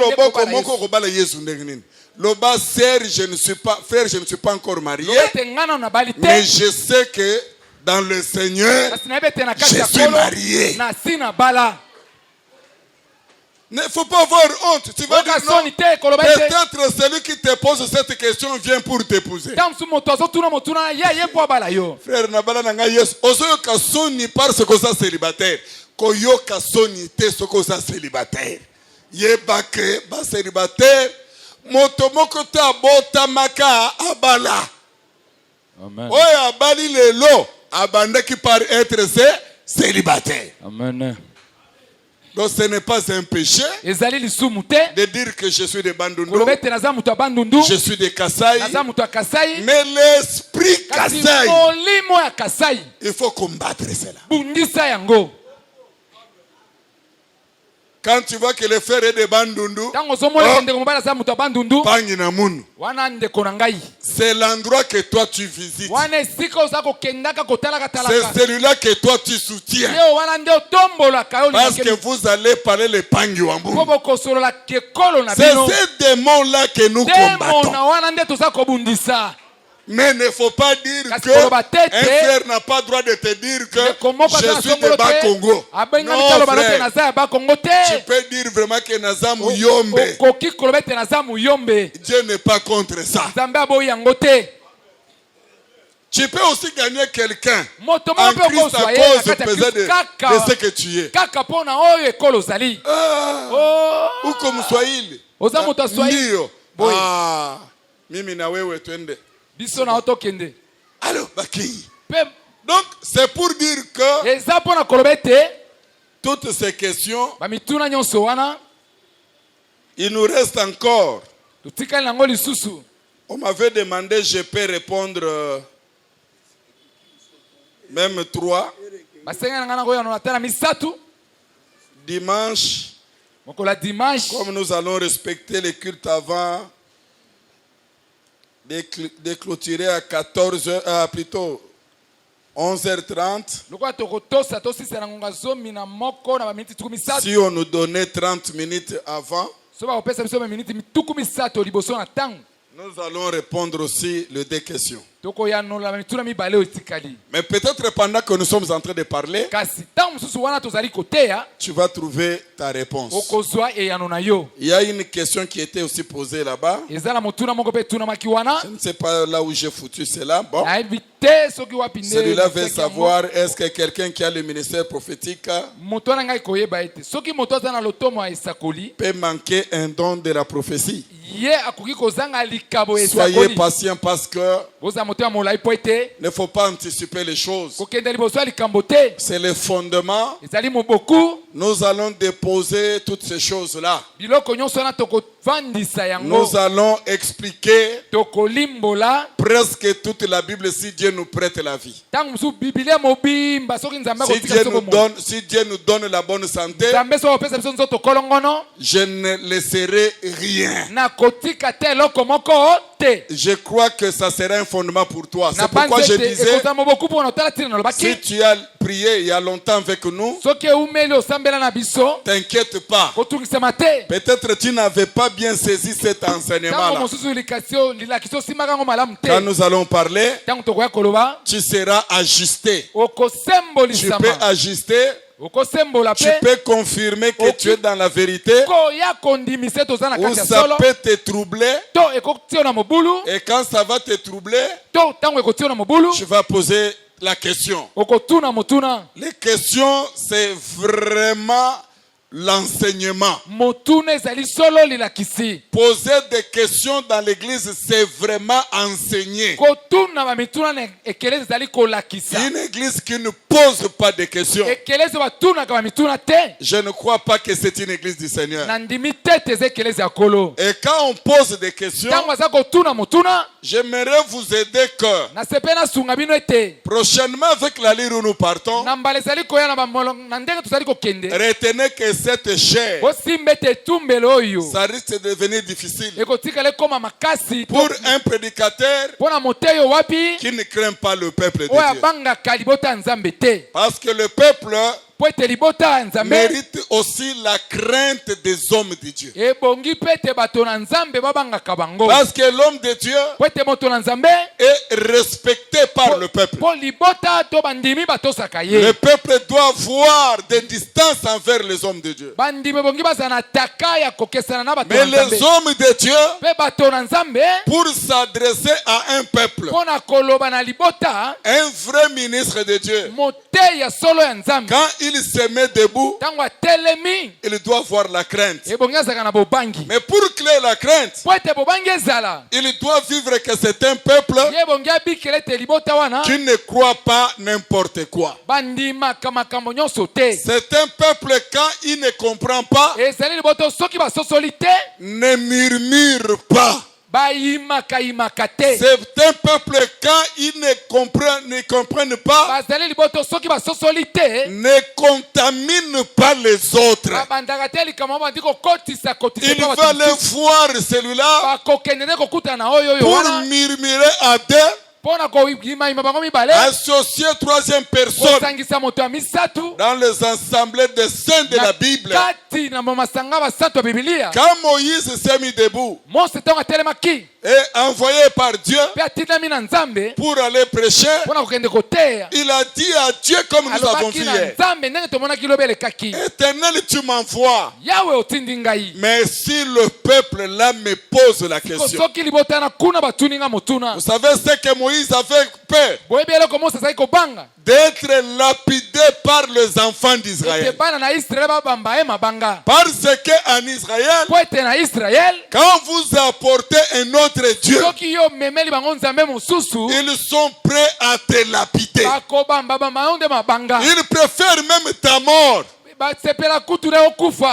loboko moko ko bala Yesu ndenge. Loba sœur, je ne suis pas frère, je ne suis pas encore marié. Mais je sais que dans le Seigneur, je suis marié. Il ne faut pas avoir honte. Tu vas dire non. Peut-être celui qui te pose cette question vient pour t'épouser. Frère, nabala nanga Yesu. Ozo kasoni parce que ça célibataire. Koyo kasoni te soko ça célibataire. Yebake ba célibataire. Motomoko ta bota maka abala. Amen. Oye abali lelo abanda qui par être célibataire. Amen. Donc ce n'est pas un péché de dire que je suis de Bandundu, je suis de Kasai, mais l'esprit Kasai, il faut combattre cela. Quand tu vois que le frère est de Bandundu, c'est l'endroit que toi tu visites. C'est celui-là que toi tu soutiens. Parce que vous allez parler le Pangiwambu. C'est ces démons-là que nous combattons. Mais il ne faut pas dire qu'un frère n'a pas le droit de te dire que je suis de Bas-Congo. Non, frère. Tu peux dire vraiment que Nazam Yombe. Dieu n'est pas contre ça. Tu peux aussi gagner quelqu'un en Christ à cause de ce que tu es. Ou comme Swahili. Mimi na wewe twende. Alors, donc, c'est pour dire que toutes ces questions Il nous reste encore. totikali nango lisusu. On m'avait demandé, je peux répondre même 3. Basenga na ngana koyano natala misatu. Dimanche, Mokola dimanche. comme nous allons respecter les cultes avant de clôturer à 14h, plutôt 11h30. Lokwa tokotosa tosisa na ngonga zomi na moko na minute tuku misatu. Si on nous donnait 30 minutes avant, So ba opesa biso minute mituku misatu liboso na tango. nous allons répondre aussi les 2 questions. Toko yanola mituna mibale otikali. Mais peut-être pendant que nous sommes en train de parler, Kasi tango mususu wana tozali koteya. tu vas trouver ta réponse. Okozwa e yanona yo. Il y a une question qui était aussi posée là-bas. Ezala motuna moko pe tuna makiwana. Je ne sais pas là où j'ai foutu cela. Bon, Na invité soki wapinde. celui-là veut savoir est-ce que quelqu'un qui a le ministère prophétique Moto na ngai koyeba ete. Soki moto azana lotomo ya esakoli. peut manquer un don de la prophétie. Ye akoki kozanga likabo Soyez esakoli. patient parce que Boza moto ya molai po ete. ne faut pas anticiper les choses. Kokende liboso ya likambo te. C'est le fondement. Ezali moboku. Nous allons déposer toutes ces choses-là. Biloko nyonso wana tokovandisa yango. Nous allons expliquer Tokolimbola. presque toute la Bible si Dieu nous prête la vie. Tango musu Biblia mobimba soki nzambe Si akotika Dieu sobo nous mo. donne, si Dieu nous donne la bonne santé, Nzambe so opesa biso nzoto kolongono. je ne laisserai rien. Na kotika te eloko moko te. Je crois que ça sera un fondement pour toi. Na C'est pourquoi je panzete disais, ekozala moboku mpo na otala tina na lobaki. si tu as prié il y a longtemps avec nous, Soki eumeli osambela na biso. t'inquiète pas. Kotungisama te. Peut-être tu n'avais pas bien saisi cet Tango enseignement-là. mosusu lilakisi osimbaka yango malamu te. Quand nous allons parler, Tango tokoya koloba. tu seras ajusté. Tu Okosembolisama. peux ajuster, Okosembola tu pe. peux confirmer que Ok. tu es dans la vérité, Koya kondimise toza na ou kati ya ça solo. peut te troubler. To ekotio na mobulu. Et quand ça va te troubler, To tango ekotio na mobulu. tu vas poser la question. Okotuna motuna. Les questions, c'est vraiment l'enseignement. Motuna ezali solo lilakisi. Poser des questions dans l'église, c'est vraiment enseigner. Kotuna bamituna na ekelezi ezali kolakisa. Une église qui ne pose pas de questions, Ekelezi batunaka bamituna te. je ne crois pas que c'est une église du Seigneur. Na ndimi tete eza ekelezi ya kolo. Et quand on pose des questions, Tango aza kotuna motuna. j'aimerais vous aider que Nasepe nasunga bino ete. prochainement avec la lyre où nous partons, Na mbala ezali koya na bamolo na ndenge tozali kokende. retenez que cette chair, Osimba ete etumbelo oyo. ça risque de devenir difficile. Ekotikala ekoma makasi. Pour un prédicateur Mpona moteyo wapi. qui ne craint pas le peuple de Oyo Dieu. abangaka libota ya nzambe te. Parce que le peuple Po ete libota ya nzambe. mérite aussi la crainte des hommes de Dieu. Ebongi mpe ete bato na nzambe babangaka bango. Parce que l'homme de Dieu Po ete moto na nzambe. est respecté par le peuple. Po libota to bandimi batosaka ye. Le peuple doit voir des distances envers les hommes de Dieu. Bandimi bongi bazala na taka ya kokesana na bato Mais na nzambe. les hommes de Dieu, Pe bato na nzambe. pour s'adresser à un peuple, Mpona koloba na libota. un vrai ministre de Dieu, Moteya solo ya nzambe. quand il se met debout, Tango atelemi. il doit voir la crainte. Ebongi azalaka na bobangi. Mais pour qu'il ait la crainte, Po ete bobangi ezala. il doit vivre que c'est un peuple Ye bongi abikela ete libota wana. qui ne croit pas n'importe quoi. Bandimaka makambo nyonso te. C'est un peuple quand il ne comprend pas, Ezali liboto soki basosoli te. ne murmure pas. Bayimaka te. C'est un peuple quand ils ne comprennent pas, Bazali liboto soki basosoli te. ne contamine pas les autres. Babandaka te likambo bandi kokotisa kotisa Il pa va bato les mosusu. voir celui-là Bakokende ne kokutana na oyo oyo pour wana. murmurer à deux, Mpona koyimayima bango mibale. associer troisième personne Kosangisa moto ya misatu. dans les assemblées des saints de la Bible. Kati na masanga basantu ya Biblia. Quand Moïse s'est mis debout Mose ntango atelemaki. et envoyé par Dieu Mpe atindami na nzambe. pour aller prêcher, Mpona kokende koteya. il a dit à Dieu comme nous avons Alobaki vu na hier, nzambe ndenge tomonaki loba elekaki. Éternel, tu m'envoies. Yawe otindi ngai. Mais si le peuple là me pose la question, Soki libota na kuna batuni nga motuna. vous savez ce que Moïse avait peur? Boyebi eloko Mose azali kobanga. D'être lapidé par les enfants Ete d'Israël. bana na Israel babamba ye mabanga. Parce qu'en Israël, Po ete na Israel. quand vous apportez un autre Dieu, Soki yo memeli bango nzambe mosusu. ils sont prêts à te lapider. Bakobamba bamba yo nde mabanga. Ils préfèrent même ta mort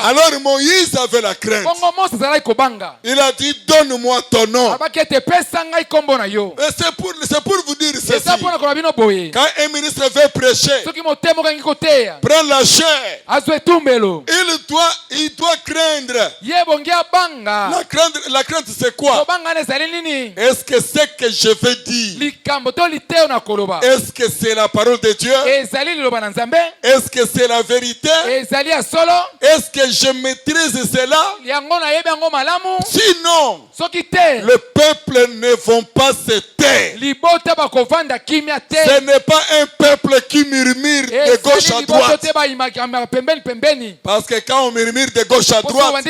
Alors Moïse avait la crainte. Il a dit, donne-moi ton nom. Et c'est pour vous dire ceci. Quand un ministre veut prêcher, prends la chair. Il doit craindre. La crainte c'est quoi? Est-ce que ce que je veux dire, est-ce que c'est la parole de Dieu? Est-ce que c'est la vérité? Est-ce que je maîtrise cela? Sinon, le peuple ne va pas se taire. Ce n'est pas un peuple qui murmure de gauche à droite. Parce que quand on murmure de gauche à droite,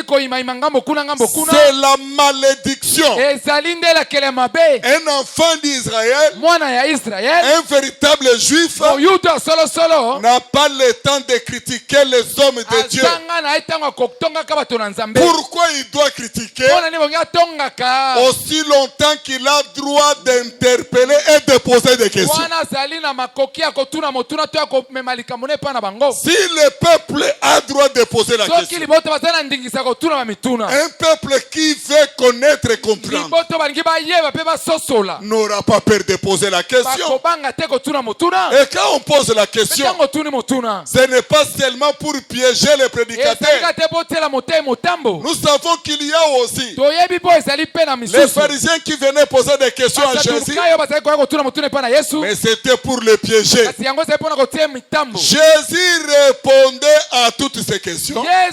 c'est la malédiction. Un enfant d'Israël, un véritable juif, n'a pas le temps de critiquer les hommes de Dieu. Pourquoi il doit critiquer? Aussi longtemps qu'il a droit d'interpeller et de poser des questions. Si le peuple a droit de poser la question, un peuple qui veut connaître et comprendre n'aura pas peur de poser la question. Et quand on pose la question, ce n'est pas seulement pour piéger les prédicateurs. Nous savons qu'il y a aussi les pharisiens qui venaient poser des questions à Jésus, mais c'était pour le piéger. Jésus répondait à toutes ces questions, mais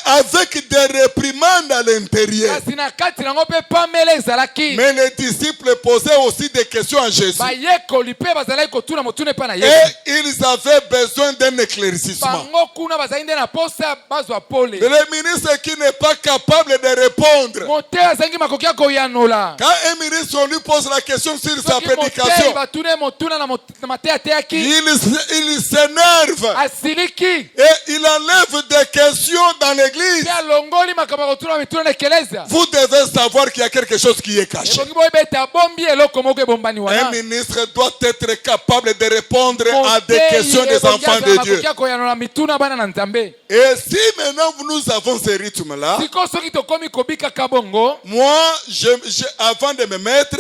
avec des réprimandes à l'intérieur. Mais les disciples posaient aussi des questions à Jésus, et ils avaient besoin d'un éclaircissement. Le ministre qui n'est pas capable de répondre, quand un ministre on lui pose la question sur sa prédication, il s'énerve et il enlève des questions dans l'église. Vous devez savoir qu'il y a quelque chose qui est caché. Un ministre doit être capable de répondre à des questions des enfants de Dieu. Et si maintenant nous avons ce rythme-là, moi, avant de me mettre,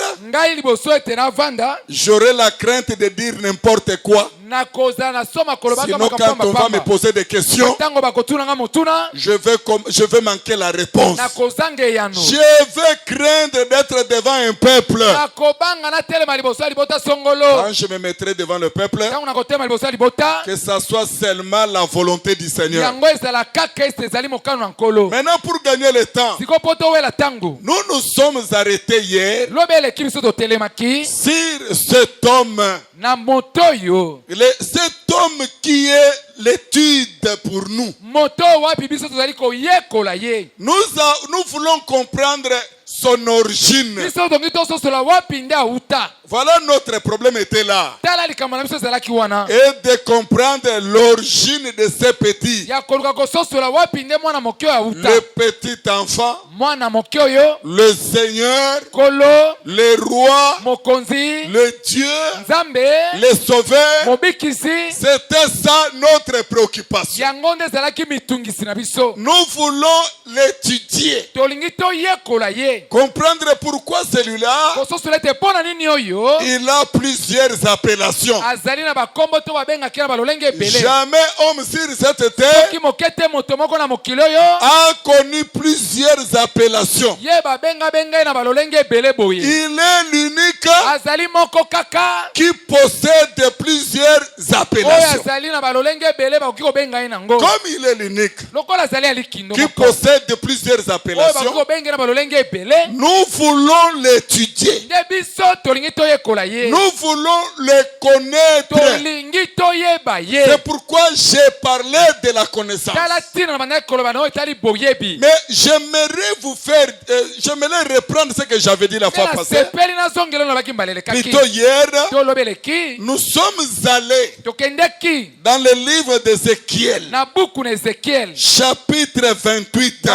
j'aurai la crainte de dire n'importe quoi. Sinon, quand on va me poser des questions, je vais manquer la réponse. Je vais craindre d'être devant un peuple. Quand je me mettrai devant le peuple, que ça soit seulement la volonté du Seigneur. Maintenant, pour gagner le temps, nous nous sommes arrêtés hier sur cet homme. Cet homme qui est l'étude pour nous. Nous voulons comprendre son origine. Voilà, notre problème était là. Et de comprendre l'origine de ces petits. Le petit enfant, le Seigneur, le roi, le Dieu, le sauveur. C'était ça notre préoccupation. Nous voulons l'étudier. Comprendre pourquoi celui-là, il a plusieurs appellations. Jamais homme sur cette terre a connu plusieurs appellations. Il est l'unique qui possède plusieurs appellations. Comme il est l'unique qui possède plusieurs appellations, nous voulons l'étudier. Nous voulons le connaître. C'est pourquoi j'ai parlé de la connaissance. Mais j'aimerais reprendre ce que j'avais dit la fois passée. Plutôt hier, nous sommes allés dans le livre d'Ézéchiel, chapitre 28.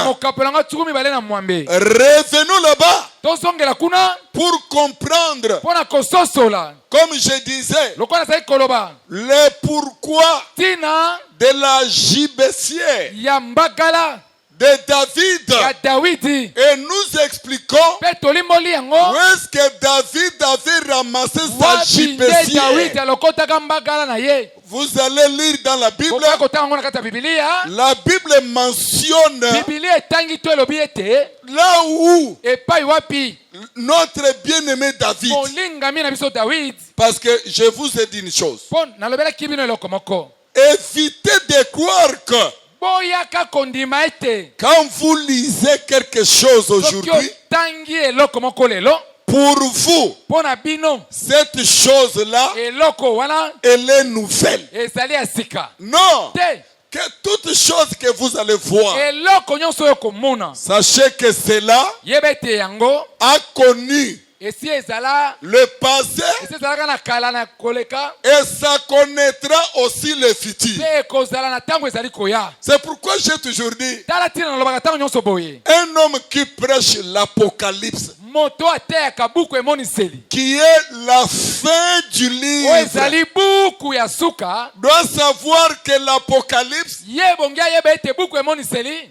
Revenons là-bas. tozongela kuna pour comprendre, mpona kososola comme je disais, lokola nazali koloba le pourquoi ntina de la gibecière ya mbagala de David. ya Dawidi Et nous expliquons mpe tolimboli yango où est-ce que David avait ramassé sa wapi nde Dawidi gibecière. alokotaka mbagala na ye. Vous allez lire dans la Bible. Bokoki kotanga yango na kati ya bibilia. La Bible mentionne Bibilia etangi to elobi ete là où epai wapi notre bien-aimé David. molingami na biso Dawidi. Parce que je vous ai dit une chose. Mpo nalobelaki bino eloko moko Évitez de croire que boyaka kondima ete quand vous lisez quelque chose soki aujourd'hui, otangi eloko moko lelo pour vous, mpo na bino cette chose-là, eloko wana elle est nouvelle. ezali ya sika Non, te. que toute chose que vous allez voir, Eloko nyonso oyo komona sachez que cela yeba ete yango a connu esi ezala le passé esi ezalaka na kala na koleka et ça connaîtra aussi le futur. mpe ekozala na ntango ezali koya. C'est pourquoi j'ai toujours dit, tala ntina nalobaka ntango nyonso boye un homme qui prêche l'Apocalypse, moto ateyaka buku emoniseli qui est la fin du oyo livre, ezali buku ya suka doit savoir que l'Apocalypse, ye bongi ayeba ete buku emoniseli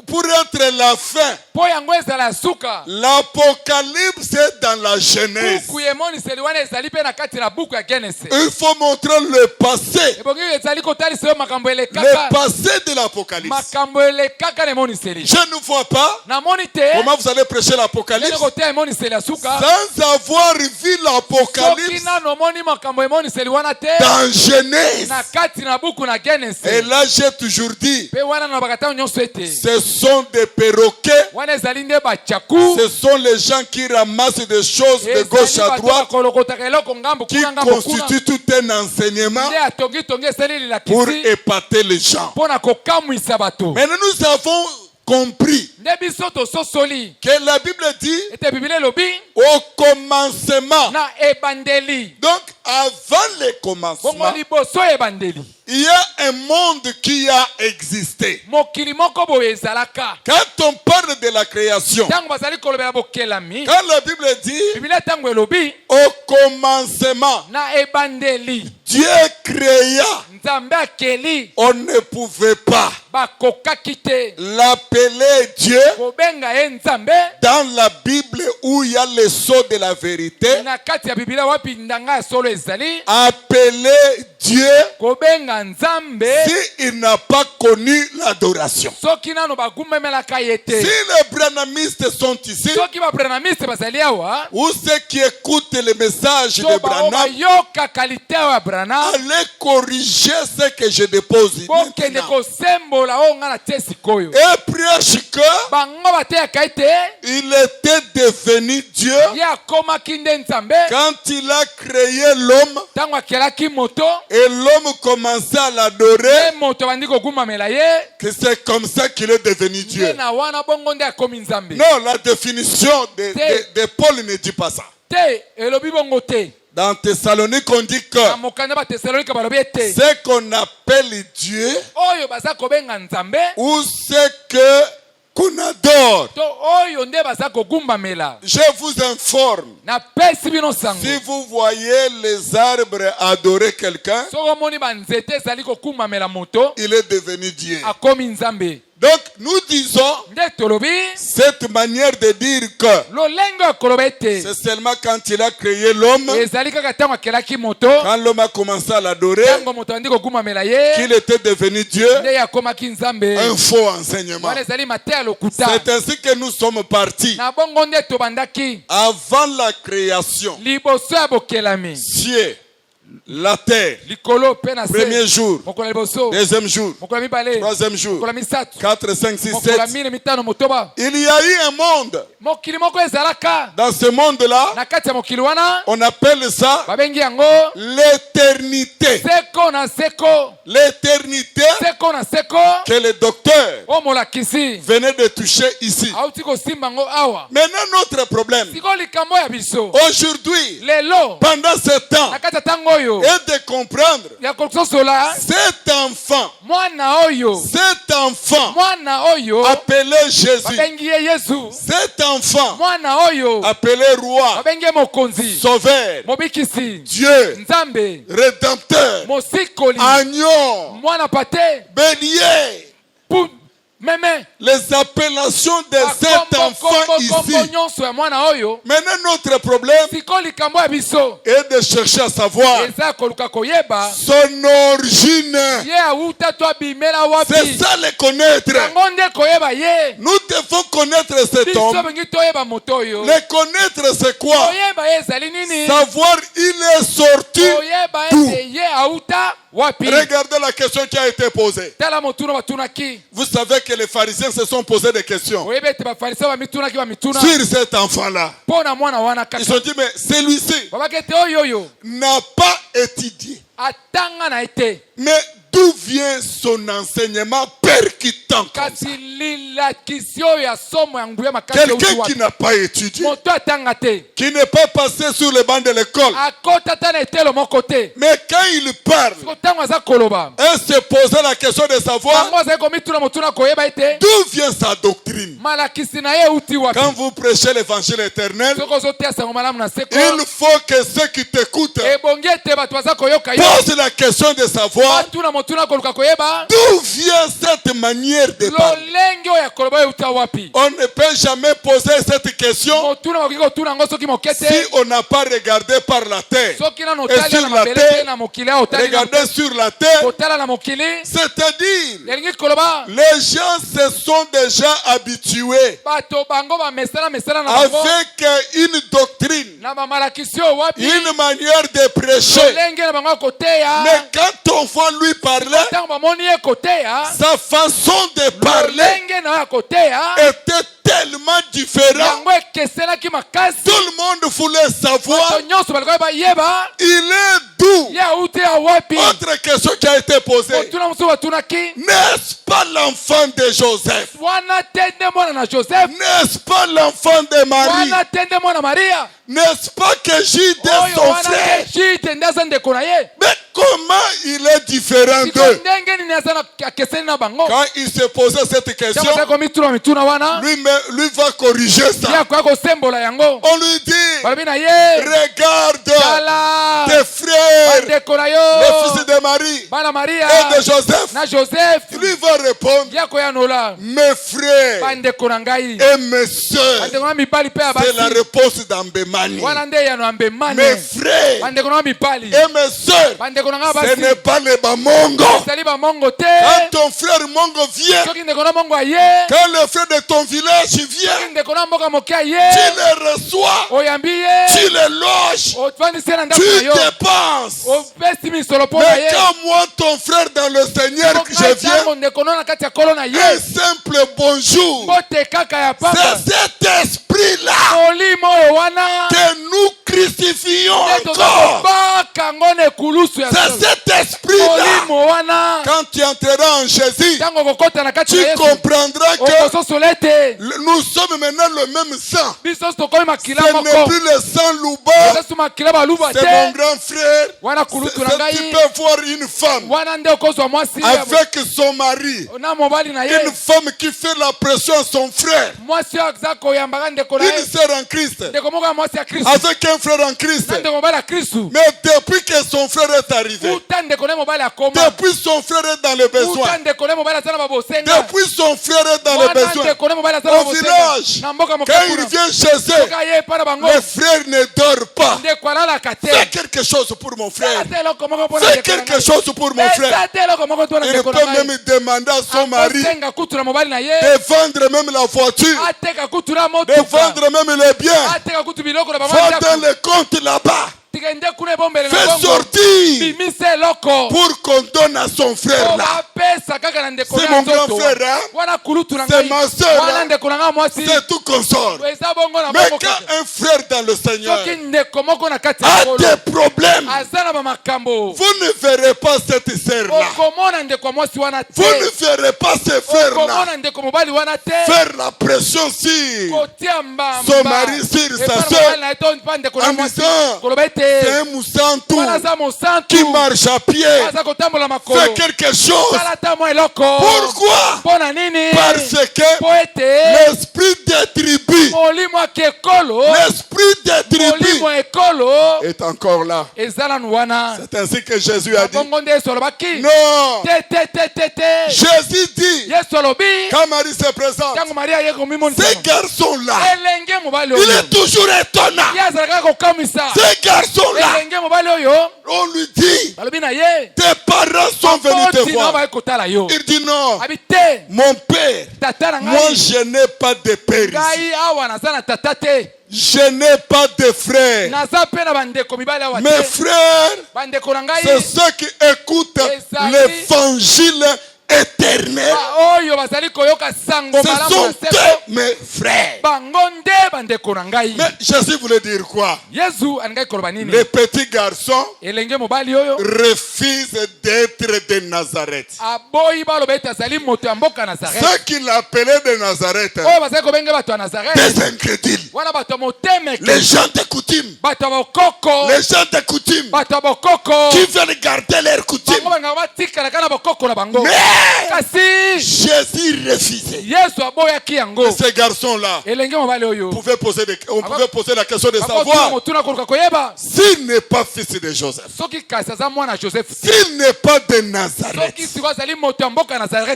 pour être la fin, mpo yango ezala ya suka l'Apocalypse est dans la Genèse. buku emoniseli wana ezali mpe na kati na buku ya genese. Il faut montrer le passé, ebongi ezali kotalisa yo makambo le elekaka passé de l'Apocalypse. makambo elekaka na emoniseli. Je ne vois pas namoni te comment vous allez prêcher l'Apocalypse ndenge koteya emoniseli ya suka sans avoir vu soki l'Apocalypse nano omoni makambo emoniseli wana te dans Genèse. na kati na buku na Et genese. là, j'ai toujours dit, mpe wana nalobaka ntango nyonso ete ce sont des perroquets, wana ezali nde bachaku ce sont les gens qui ramassent des choses de gauche à droite, bakolokotaka eloko ngambo qui kuna ngambo kuna constituent tout un enseignement nde atongitongi esali pour lilakisi épater les gens. mpo na kokamwisa bato. Mais nous avons compris nde biso tososoli que la Bible dit ete biblia elobi au commencement. na ebandeli. Donc, avant le bongo commencement, liboso ya ebandeli il y a un monde qui a existé. mokili moko boye ezalaka. Quand on parle de la création, ntango bazali kolobela bokelami quand la Bible dit biblia ntango elobi au commencement, na ebandeli Dieu créa, nzambe akeli on ne pouvait pas bakokaki te l'appeler Dieu kobenga ye nzambe dans la Bible où il y a le sceau de la vérité. na kati ya biblia wapi ndanga ya solo ezali Appeler Dieu kobenga nzambe s'il n'a pas connu l'adoration. soki nano bagumemelaka ye Si te. les branhamistes sont ici, soki babranamiste bazali awa ou ceux qui écoutent les messages to de bao Branham, bayoka kalite awa ya brana allez corriger ce que je dépose bokende maintenant. kosembola oyo nga na te sikoyo. Et prêche que bango bateyaka ete il était devenu Dieu ye akomaki nde nzambe quand il a créé l'homme ntango akelaki moto et l'homme commençait à l'adorer, ye moto abandi kogumamela ye que c'est comme ça qu'il est devenu nde Dieu. na wana bongo nde akomi nzambe. Non, la définition de Paul ne dit pas ça. te elobi bongo te. Dans Thessalonique, on dit que na mokanda batesalonike balobi ete ce qu'on appelle Dieu oyo baza kobenga nzambe ou ce que qu'on adore. to oyo nde baza kogumbamela. Je vous informe, napesi bino sango si vous voyez les arbres adorer quelqu'un, soki omoni banzete ezali kokumbamela moto il est devenu Dieu. akomi nzambe. Donc nous disons, nde tolobi cette manière de dire que lolenge ya koloba ete c'est seulement quand il a créé l'homme, ezali kaka ntango akelaki moto quand l'homme a commencé à l'adorer, ntango moto abandi kogumbamela ye qu'il était devenu Dieu. nde ye akomaki nzambe. Un faux enseignement. wana ezali mateya lokuta. C'est ainsi que nous sommes partis. na bongo nde tobandaki Avant la création, liboso ya bokelami ciel, la terre, likolo mpe na premier se jour, mokolo ya liboso deuxième jour, mokolo ya mibale troisième jour, mokolo ya misatu 4, 5, 6, mokolo ya 7. mine mitano motoba. Il y a eu un monde. mokili moko ezalaka Dans ce monde-là, na kati ya mokili wana on appelle ça babengi yango l'éternité. seko na seko. L'éternité seko na seko que le docteur o molakisi venait de toucher ici. auti kosimba yango awa. Maintenant, notre problème, sikoyo likambo ya biso aujourd'hui, lelo pendant ce temps, na kati ya ntango oyo et de comprendre ya kososola cet enfant mwana oyo appelé Jésus, babengi ye Yesu, cet enfant mwana oyo appelé roi, babengi ye mokonzi, sauveur, mobikisi, Dieu, nzambe, rédempteur, mosikoli, agneau, mwana pate, bélier. meme Les appellations de cet enfant ici. Maintenant, notre problème est de chercher à savoir son origine. C'est ça le connaître. Nous devons connaître cet homme. Le connaître, c'est quoi? Savoir il est sorti d'où. Regardez la question qui a été posée. Vous savez que les pharisiens se sont posés des questions sur cet enfant-là. Ils ont dit, mais celui-ci n'a pas étudié. Mais d'où vient son enseignement percutant comme ça? Quelqu'un qui n'a pas étudié, qui n'est pas passé sur le banc de l'école, mais quand il parle, elle se posait la question de savoir d'où vient sa doctrine. Quand vous prêchez l'évangile éternel, il faut que ceux qui t'écoutent posent la question de savoir d'où vient cette manière de parler. On ne peut jamais poser cette question si on n'a pas regardé par la terre. Et sur la terre, regardez sur la terre, c'est-à-dire les gens se sont déjà habitués avec une doctrine, une manière de prêcher. Mais quand on voit lui parler, sa façon de parler était tellement différente. Tout le monde voulait savoir il est d'où. Autre question qui a été posée. N'est-ce pas l'enfant de Joseph? N'est-ce pas l'enfant de Marie? N'est-ce pas que Jude est son frère? Mais comment il est différent d'eux? Quand il se posait cette question, lui va corriger ça. On lui dit, regarde tes frères, le fils de Marie et de Joseph. Lui va répondre, mes frères et mes soeurs. C'est la réponse d'Ambemani. Mes frères et mes soeurs, ce n'est pas les Bamongo. Quand ton frère Mongo vient, quand le frère de ton village vient, tu les reçois, tu les loges, tu dépenses. Mais quand moi, ton frère dans le Seigneur, que je viens, un simple bonjour, c'est cet esprit-là que nous crucifions encore. C'est cet esprit-là. Quand tu entreras en Jésus, tu comprendras que nous sommes maintenant le même sang. Ce n'est plus le sang Louba. C'est mon grand frère. Tu peux voir une femme avec son mari. Une femme qui fait la pression à son frère. Une sœur en Christ avec un frère en Christ. Mais depuis que son frère est arrivé, depuis son frère est dans le besoin, depuis son frère est dans le besoin, au village, quand il vient chez eux, le frère ne dort pas. Fais quelque chose pour mon frère. Fais quelque chose pour mon frère. Il peut même demander à son mari de vendre même la voiture, de vendre même les biens. Va dans le compte là-bas. Fais sortir pour qu'on donne à son frère là. C'est mon grand frère, hein? C'est ma soeur, hein? C'est tout consort. Mais quand un frère dans le Seigneur a des problèmes, vous ne verrez pas cette sœur là. Vous ne verrez pas ces frères-là faire la pression sur son mari, sur sa soeur, en disant c'est un moussantou qui marche à pied, fait quelque chose. Pourquoi? Parce que l'esprit des tribus, est encore là. C'est ainsi que Jésus a dit. Non. Jésus dit, quand Marie se présente, ces garçons-là, il est toujours étonnant. Ces garçons-là, on lui dit, tes parents sont venus te voir. Il dit non, mon père, moi je n'ai pas de père ici. Je n'ai pas de frères. Mes frères, c'est ceux qui écoutent l'évangile éternel. Ce sont eux mes frères. Mais Jésus voulait dire quoi? Les petits garçons refusent d'être de Nazareth. Ceux qui l'appelaient de Nazareth, des incrédules, les gens de coutume, les gens de coutume qui veulent garder leurs coutumes. Mais Jésus refusait. Ces garçons-là, on pouvait poser la question de savoir s'il n'est pas fils de Joseph, s'il n'est pas de Nazareth,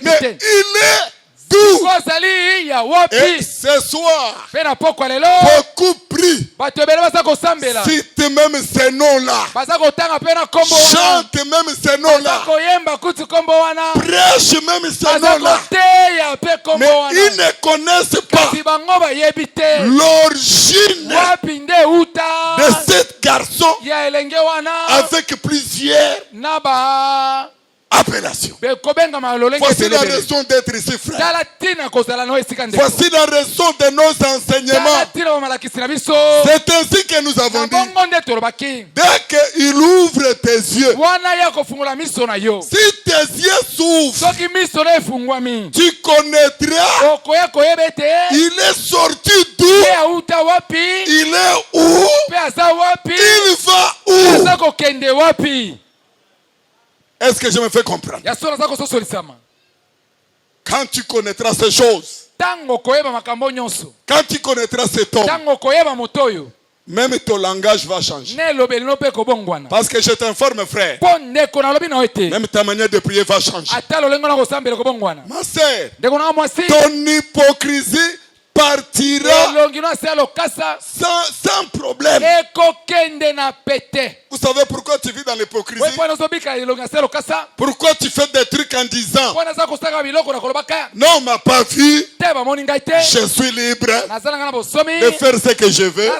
mais il est d'où? Et ce soir, beaucoup prient, citent même ces noms-là, chantent même ces noms-là, prêchent même ces noms-là, mais ils ne connaissent pas l'origine de cet garçon avec plusieurs appellation. Voici la raison d'être ici, frère. Voici la raison de nos enseignements. C'est ainsi que nous avons dit. Dès qu'il ouvre tes yeux, si tes yeux s'ouvrent, tu connaîtras. Il est sorti d'où? Il est où? Il va où? Est-ce que je me fais comprendre? Quand tu connaîtras ces choses, quand tu connaîtras cet homme, même ton langage va changer. Parce que je t'informe, frère, même ta manière de prier va changer. Ma sœur, ton hypocrisie partira sans problème. Vous savez pourquoi tu vis dans l'hypocrisie? Pourquoi tu fais des trucs en disant non, m'a pas vu, je suis libre de faire ce que je veux?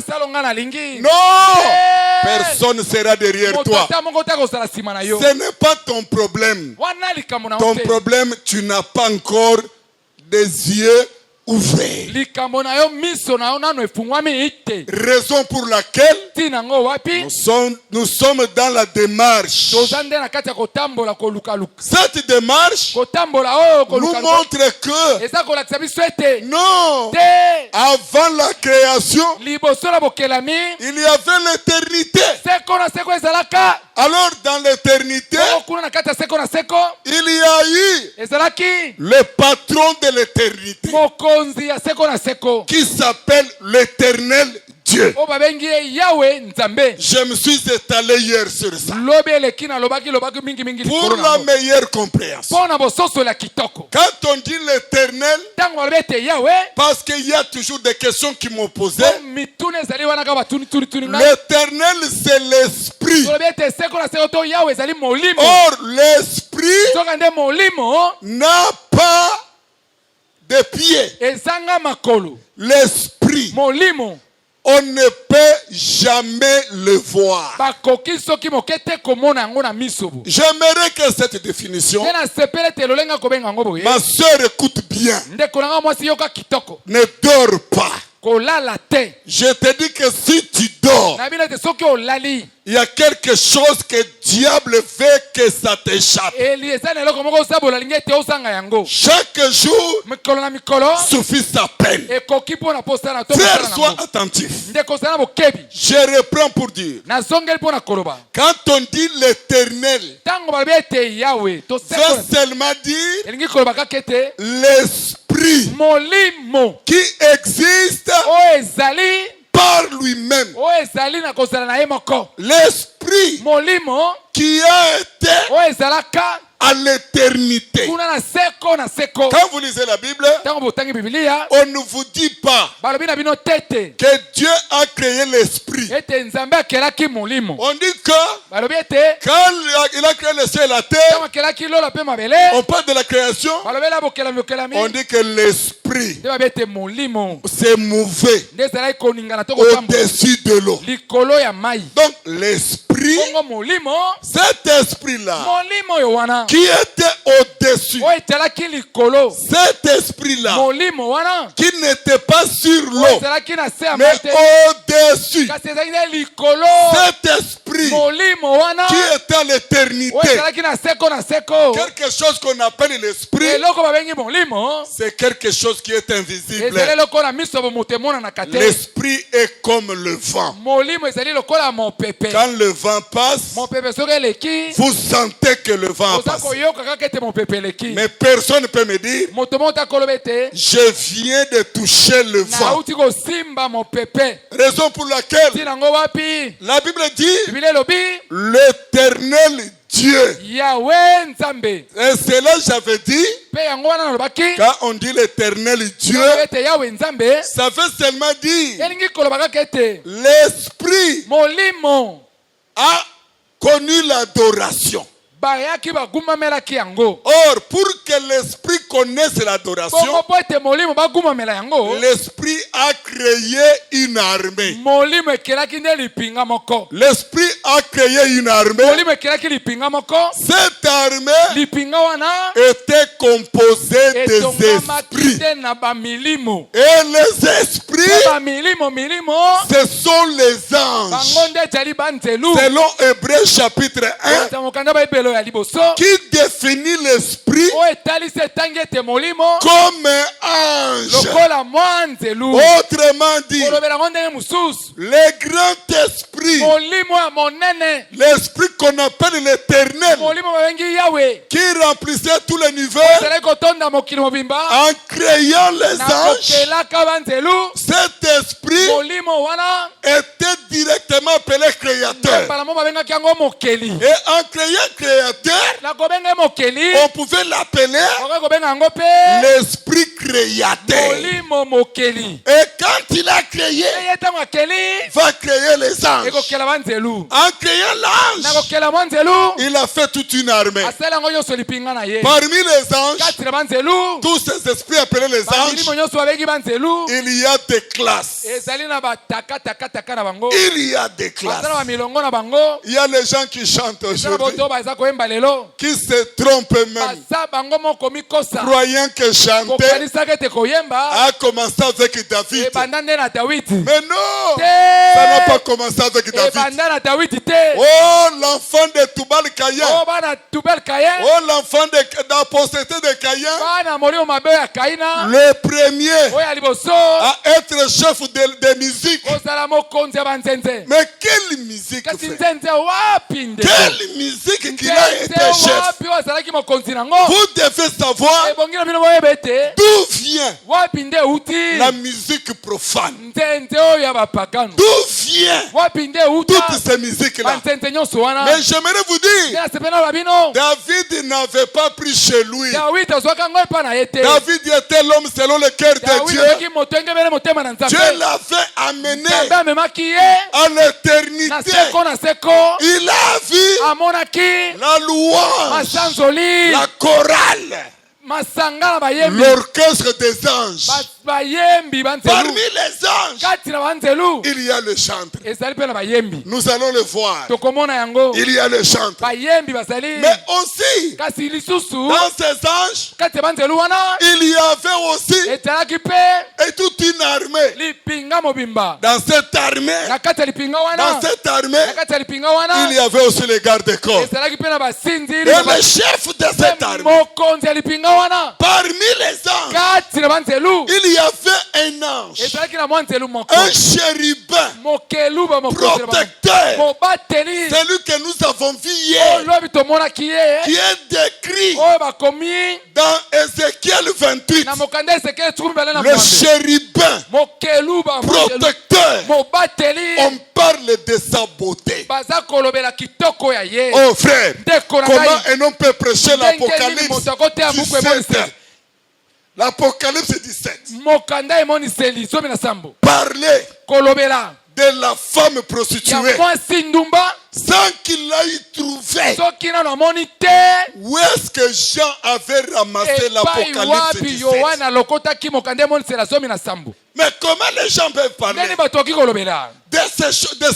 Non, personne ne sera derrière toi. Ce n'est pas ton problème. Ton problème, tu n'as pas encore des yeux ouvrez. Raison pour laquelle nous sommes dans la démarche. Cette démarche nous montre que non, avant la création, il y avait l'éternité. Alors dans l'éternité, il y a eu le patron de l'éternité qui s'appelle l'éternel Dieu. Je me suis étalé hier sur ça pour la meilleure compréhension. Quand on dit l'éternel, parce qu'il y a toujours des questions qui m'ont posé. L'éternel, c'est l'esprit. Or l'esprit n'a pas de pieds. L'esprit, on ne peut jamais le voir. J'aimerais que cette définition, ma soeur, écoute bien. Ne dors pas. Je te dis que si tu dors, il y a quelque chose que le diable veut que ça t'échappe. Chaque jour suffit sa peine. Frère, sois attentif. Je reprends pour dire. Quand on dit l'éternel, veut seulement dire l'esprit qui existe par lui-même. L'esprit qui a été à l'éternité. Quand vous lisez la Bible, on ne vous dit pas que Dieu a créé l'esprit. On dit que quand il a créé le ciel et la terre, on parle de la création, on dit que l'esprit s'est mouvé au-dessus de l'eau. Donc l'esprit, cet esprit-là qui était au-dessus, cet esprit-là qui n'était pas sur l'eau mais au-dessus, cet esprit qui était à l'éternité, quelque chose qu'on appelle l'esprit, c'est quelque chose qui est invisible. L'esprit est comme le vent. Quand le vent passe, vous sentez que le vent a passé. Mais personne ne peut me dire je viens de toucher le vent. Raison pour laquelle la Bible dit l'éternel Dieu. Et c'est là j'avais dit, quand on dit l'éternel Dieu, ça veut seulement dire l'esprit a connu l'adoration. Or, pour que l'esprit connaisse l'adoration, l'esprit a créé une armée. L'esprit a créé une armée. Cette armée était composée des esprits. Et les esprits, ce sont les anges. Selon Hébreux chapitre 1, qui définit l'esprit comme un ange. Autrement dit, le grand esprit, l'esprit qu'on appelle l'éternel, qui remplissait tous les niveaux en créant les anges, cet esprit était directement appelé créateur. Et en créant créateur, on pouvait l'appeler l'esprit créateur. Et quand il a créé, il va créer les anges. En créant l'ange, il a fait toute une armée. Parmi les anges, tous ces esprits appelés les anges, il y a des classes. Il y a des classes. Il y a les gens qui chantent aujourd'hui, qui se trompent même, croyant que chanter a commencé avec David. Mais non, ça n'a pas commencé avec David. Oh, l'enfant de Tubal-Caïn. Oh, l'enfant d'apostaté de Caïn. Le premier à être chef de musique. Mais quelle musique fait? Quelle musique qu'il a été chef? Vous devez savoir d'où vient la musique profane. D'où vient toutes ces musiques-là? Mais j'aimerais vous dire, David n'avait pas pris chez lui. David était l'homme selon le cœur de Dieu. Dieu l'avait amené à l'éternité. Il a vu la louange, la chorale masanga na bayembi l'orchestre des anges. bayembi banzelu Parmi les anges, kati na banzelu il y a le chantre. ezali pe na bayembi Nous allons le voir. tokomona yango Il y a le chantre. bayembi bazali Mais aussi, kasi lisusu dans ces anges, kati ya banzelu wana il y avait aussi ezalaki pe et toute une armée. lipinga mobimba Dans cette armée, na kati ya lipinga dans wana cette na armée, kati ya lipinga wana il y avait aussi les gardes-corps. ezalaki pe na basinziri Et le chef de cette armée, mokonzi ya lipinga wana parmi les anges, kati na banzelu il y avait un ange, ezalaki na mwa nzelu moko un chérubin mokeluba mokonzi protecteur. mobateli Celui que nous avons vu hier, olobi tomonaki ye qui est décrit oyo bakomi dans Ézéchiel 28. na mokanda esekele tukumi mbele na Le mwambe chérubin mokeluba protecteur. mobateli On parle de sa beauté. baza kolobela kitoko ya ye Oh frère, ndeko na comment ngai un homme peut prêcher ndenge nini l'Apocalypse moto akoteya buku 17? emoniseli L'Apocalypse 17. mokanda emoniseli zomi na sambo Parler kolobela de la femme ya prostituée mwasi ndumba sans qu'il aille trouver soki nano amoni te où est-ce que Jean avait ramassé epai l'Apocalypse wapi 17. yohana alokotaki mokanda emoniseli zomi na sambo Mais comment les gens peuvent parler ndeni bato oki kolobela de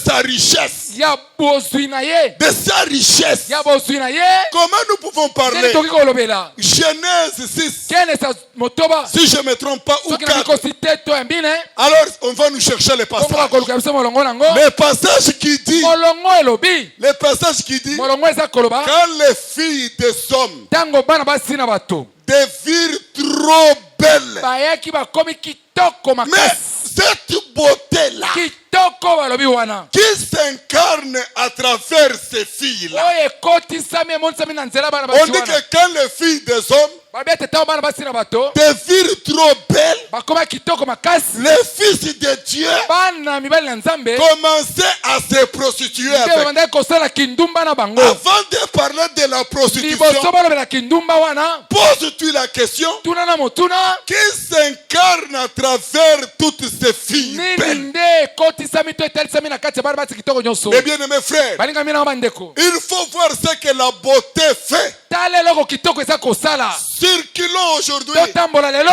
sa richesse, ya bozwi na ye de sa richesse? ya bozwi na ye Comment nous pouvons ndeni parler? toki kolobela Genèse 6, kene sa motoba si je ne me trompe pas, ou soki na 4. mikosi te to ya mbine Alors on va nous chercher les bongo passages. bakoluka biso molongo nango Les passages qui disent, molongo elobi les passages qui disent, molongo eza koloba quand les filles des hommes ntango bana basi na bato devinrent trop belles, bayaki bakomi kitoko mais makasi cette beauté-là kitoko balobi wana qui s'incarne à travers ces filles-là, oyo ekotisami emonisami na nzela bana on basi dit wana que quand les filles des hommes babi ete ntango bana basi na bato devinrent trop belles, bakoma kitoko makasi les fils de Dieu bana mibali na nzambe commençaient à se prostituer nde avec. babandaki kosala kindumba na bango Avant de parler de la prostitution, liboso balobela kindumba wana pose-tu la question, tuna na motuna qui s'incarne à travers toutes ces filles nini belles? nde ekotisami to etalisami na kati ya bana basi kitoko nyonso Mes bien-aimés frères, balingami nango bandeko il faut voir ce que la beauté fait. tala eloko kitoko eza kosala Circulons aujourd'hui. totambola lelo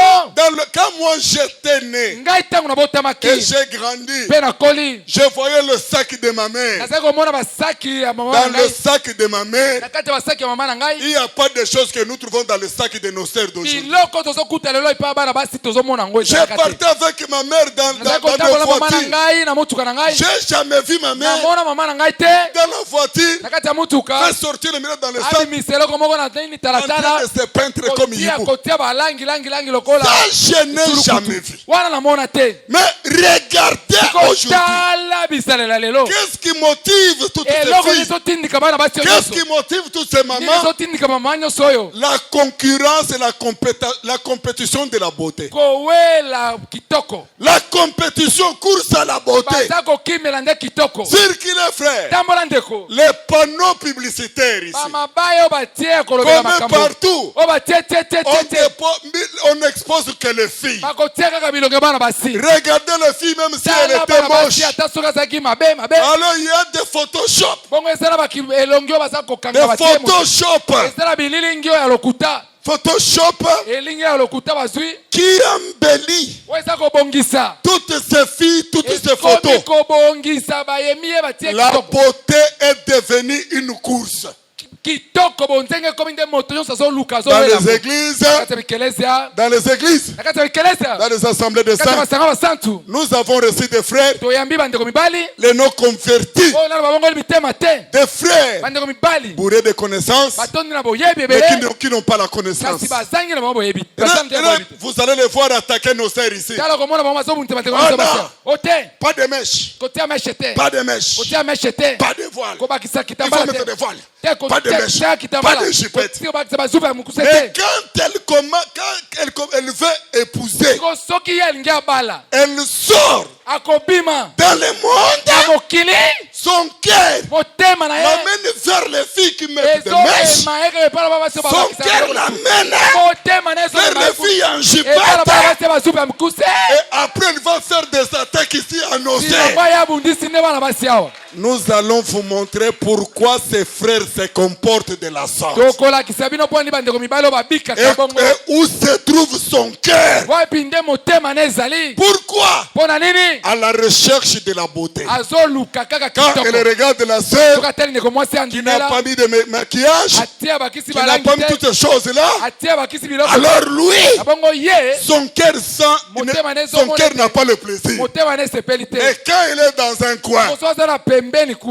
Quand moi j'étais né ngai ntango et nabotamaki j'ai grandi, mpe nakoli je voyais le sac de ma mère. nazali komona basaki ya mama Dans na le ngai sac de ma mère, na kati ya basaki ya mama na ngai il n'y a pas de choses que nous trouvons dans le sac de nos sœurs d'aujourd'hui. biloko tozokuta lelo epai ya bana basi tozomona yango J'ai ezalaka te parti avec ma mère dans nazali nos kotambola mama na voitures. ngai na motuka na ngai J'ai jamais vu ma mère namona mama na ngai te dans la voiture na kati ya motuka faire sortir le miroir dans le sac abimisa eloko moko na nini en train talatala de se peindre comme il faut. kotia balangi langi lokola Ça, je n'ai jamais vu. wana namona te Mais regardez aujourd'hui. kotala bisalela lelo Qu'est-ce qui motive toutes eloko ces filles? ezotindika bana basi oyo Qu'est-ce nyonso qui motive toutes ces nini mamans? ezotindika mama nyonso oyo La concurrence et la compétition de la beauté. kowela kitoko La compétition, course à la beauté. baza kokimela nde kitoko Circulez, frère. tambola ndeko Les panneaux publicitaires ici. bamabaya oyo batie ya kolobela Comme makambo partout. oyo batie tie On n'expose que les filles. bakotia kaka bilonge bana basi Regardez les filles, même si elles tala étaient bana moches. basi ata soki azalaki mabe Alors il y a des Photoshop. bongo ezala elongi oyo baza kokanga Des batie moto. Photoshop. ezala bililingi oyo ya lokuta Photoshop elingi ya lokuta bazwi qui embellit oyo eza kobongisa toutes ces filles, toutes ces ekomi photos. kobongisa bayemi ye batie La kitoko beauté est devenue une course. kitoko bonzenge ekomi nde moto nyonso azoluka Dans les azowelango églises, na kati ya bikelesia dans les églises, na kati ya bikelesia dans les assemblées de kati ya saints, basanga basantu nous avons reçu des frères, toyambi bandeko mibali les non convertis, oyo nano babongoli mitema te des frères bandeko mibali bourrés de connaissances, batondi na boyebi mais ebele qui n'ont pas la connaissance. kasi bazangi na bango boyebi Et là, bazangi te boyebi te vous allez les voir attaquer nos sœurs ici. tala komona bango bazobundisa bandeko Oh nyonso non. basa o te Pas de mèches, kotia meshe te pas de mèches, kotia meshe te pas de voiles. kobakisa Il faut kitambala mettre te des voiles. te Pas de mèches, kotia kitambala pas de jipettes. kotia kobakisa bazupa ya mokuse Mais te quand elle veut épouser, siko soki ye alingi abala elle sort akobima dans le monde, na mokili son cœur motema na ye l'amène vers les filles qui mettent des mèches. ezobema eke epala bana basi oyo Son babakisa cœur biloko na su. l'amène motema na ye vers les filles en epala jupette. bana basi ya bazupa ya mokuse Et après, elle va faire des attaques avec ici annoncé. Nous allons vous montrer pourquoi ces frères se comportent de la sorte. Et où se trouve son cœur. Pourquoi? À la recherche de la beauté. Quand elle regarde la sœur qui n'a pas mis de maquillage, qui n'a pas mis toutes ces choses-là, alors lui, son cœur n'a pas le plaisir. Et quand il est dans un coin,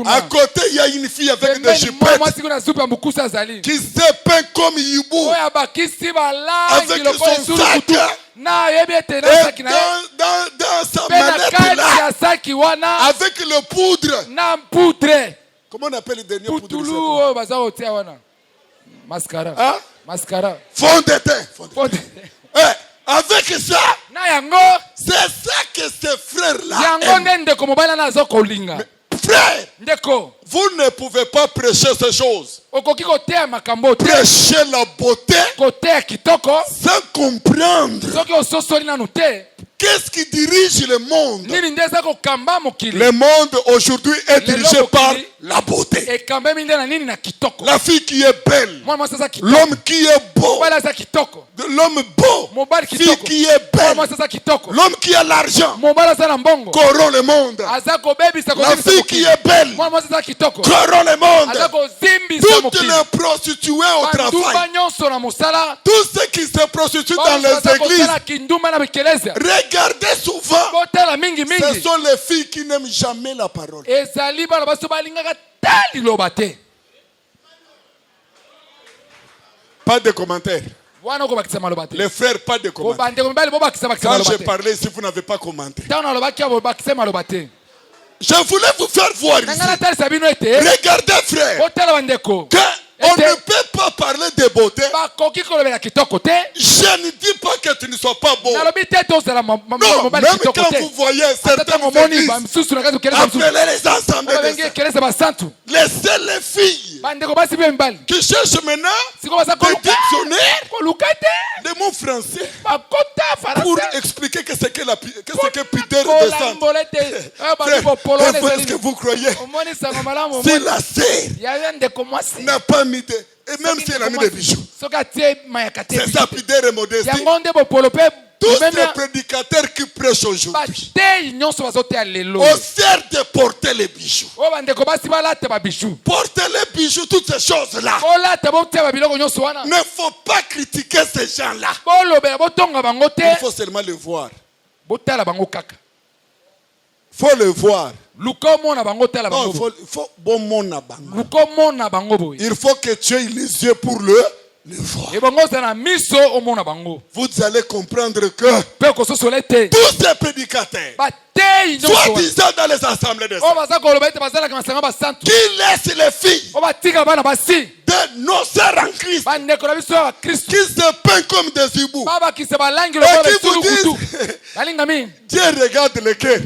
à côté il y a une fille avec des jupettes qui se peint comme hibou avec son sac. Et dans sa manette là, avec le poudre. Comment on appelle le dernier poudre? Mascara. Hein? Mascara. Fond de teint. Avec ça, c'est ça que ces frères-là aiment. Frère, vous ne pouvez pas prêcher ces choses. Prêcher la beauté sans comprendre qu'est-ce qui dirige le monde. Le monde aujourd'hui est dirigé par la beauté. La fille qui est belle, l'homme qui est beau, l'homme beau, fille qui est belle, l'homme qui a l'argent corrompt le monde. La fille qui est belle corrompt le monde. Toutes les prostituées au travail, tous ceux qui se prostituent dans les églises, regardez souvent, ce sont les filles qui n'aiment jamais la parole. Pas de commentaires. Les frères, pas de commentaires. Quand j'ai parlé ici, vous n'avez pas commenté. Je voulais vous faire voir ici. Regardez, frère. On ne peut pas parler de beauté. Je ne dis pas que tu ne sois pas beau. Non, même quand vous voyez certaines églises, appelez les assemblées de saints. Laissez les filles qui cherchent maintenant des dictionnaires de mots français pour expliquer que c'est que pudeur de sang. Est-ce que vous croyez? C'est la sœur n'a pas mis de... Et même si elle a mis des bijoux, c'est sa pudeur et modestie. Tous les prédicateurs qui prêchent aujourd'hui au sert de porter les bijoux. Porter les bijoux, toutes ces choses-là. Il ne faut pas critiquer ces gens-là. Il faut seulement le voir. Il faut le voir. Non, il faut que tu aies les yeux pour le voir. Vous allez comprendre que tous ces prédicateurs, soi-disant dans les assemblées de saints, qui laissent les filles de nos sœurs en Christ, qui se peignent comme des hiboux, et qui vous disent Dieu regarde le cœur.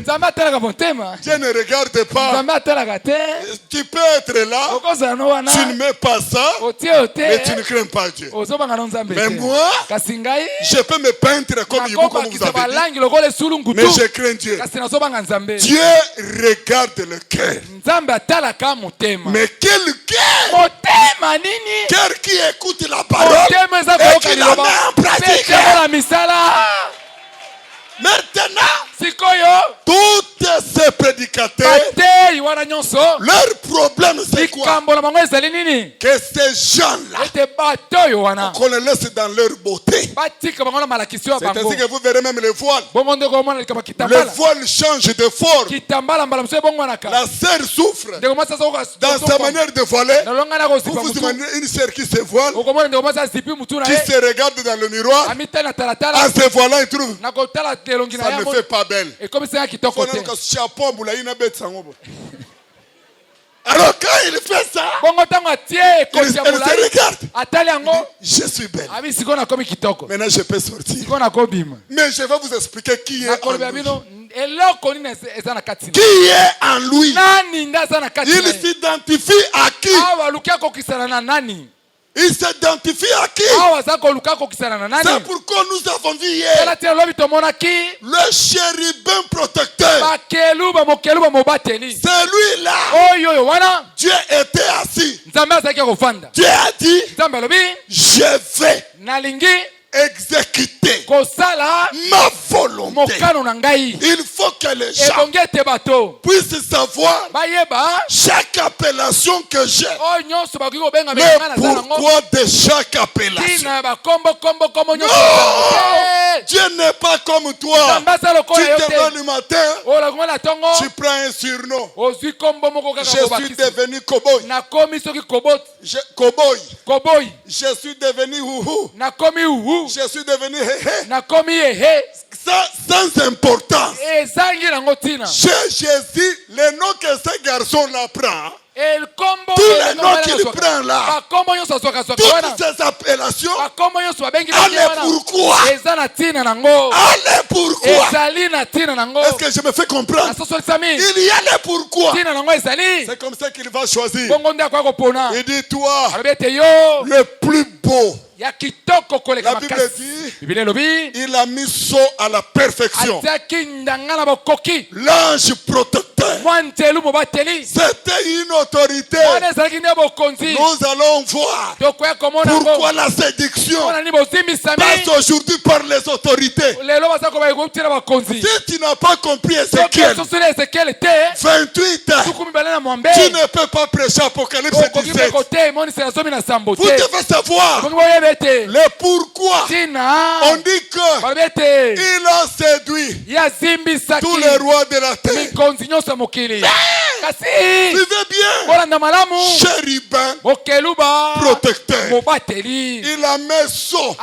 Dieu ne regarde pas. Tu peux être là, tu ne mets pas ça, mais tu ne crains pas Dieu. Mais moi, je peux me peindre comme hibou, comme vous avez dit, mais je crains Dieu. Dieu regarde le cœur. Mais quel cœur? Cœur qui écoute la parole et qui la met en pratique. Maintenant, tous ces prédicateurs, leur problème c'est quoi? Que ces gens-là, qu'on les laisse dans leur beauté. C'est ainsi que vous verrez même le voile. Le voile change de forme. La sœur souffre dans sa manière de voiler. Vous imaginez une sœur qui se voile, qui se regarde dans le miroir, en se voilant, il trouve ça ne fait pas belle. Alors quand il fait ça, elle se regarde. Je suis belle. Maintenant je peux sortir. Mais je vais vous expliquer qui est en lui. Qui est en lui? Il s'identifie à qui? Il s'identifie à qui? C'est pourquoi nous avons vu hier le chérubin protecteur. Celui-là, Dieu était assis. Dieu a dit, je vais exécuter ma volonté. Il faut que les gens puissent savoir chaque appellation que j'ai. Mais pourquoi de chaque appellation? Non! Dieu n'est pas comme toi. Tu te lèves le matin, tu prends un surnom. Je suis devenu cowboy. Cowboy. Je suis devenu houhou. Je suis devenu héhé. Sans importance. Chez Jésus, le nom que ce garçon-là prend, tous les noms qu'il prend là, toutes ces appellations, allez pourquoi? Allez pourquoi? Est-ce que je me fais comprendre? Il y a les pourquoi. C'est comme ça qu'il va choisir. Il dit toi, le plus beau. La Bible dit, il a mis saut à la perfection. L'ange protecteur. C'était une autorité. Nous allons voir pourquoi la séduction passe aujourd'hui par les autorités. Si tu n'as pas compris Ézéchiel 28, tu ne peux pas prêcher Apocalypse 17. Vous devez savoir le pourquoi. On dit que il a séduit tous les rois de la terre. Suivez bien. Chérubin protecteur. Il a mis saut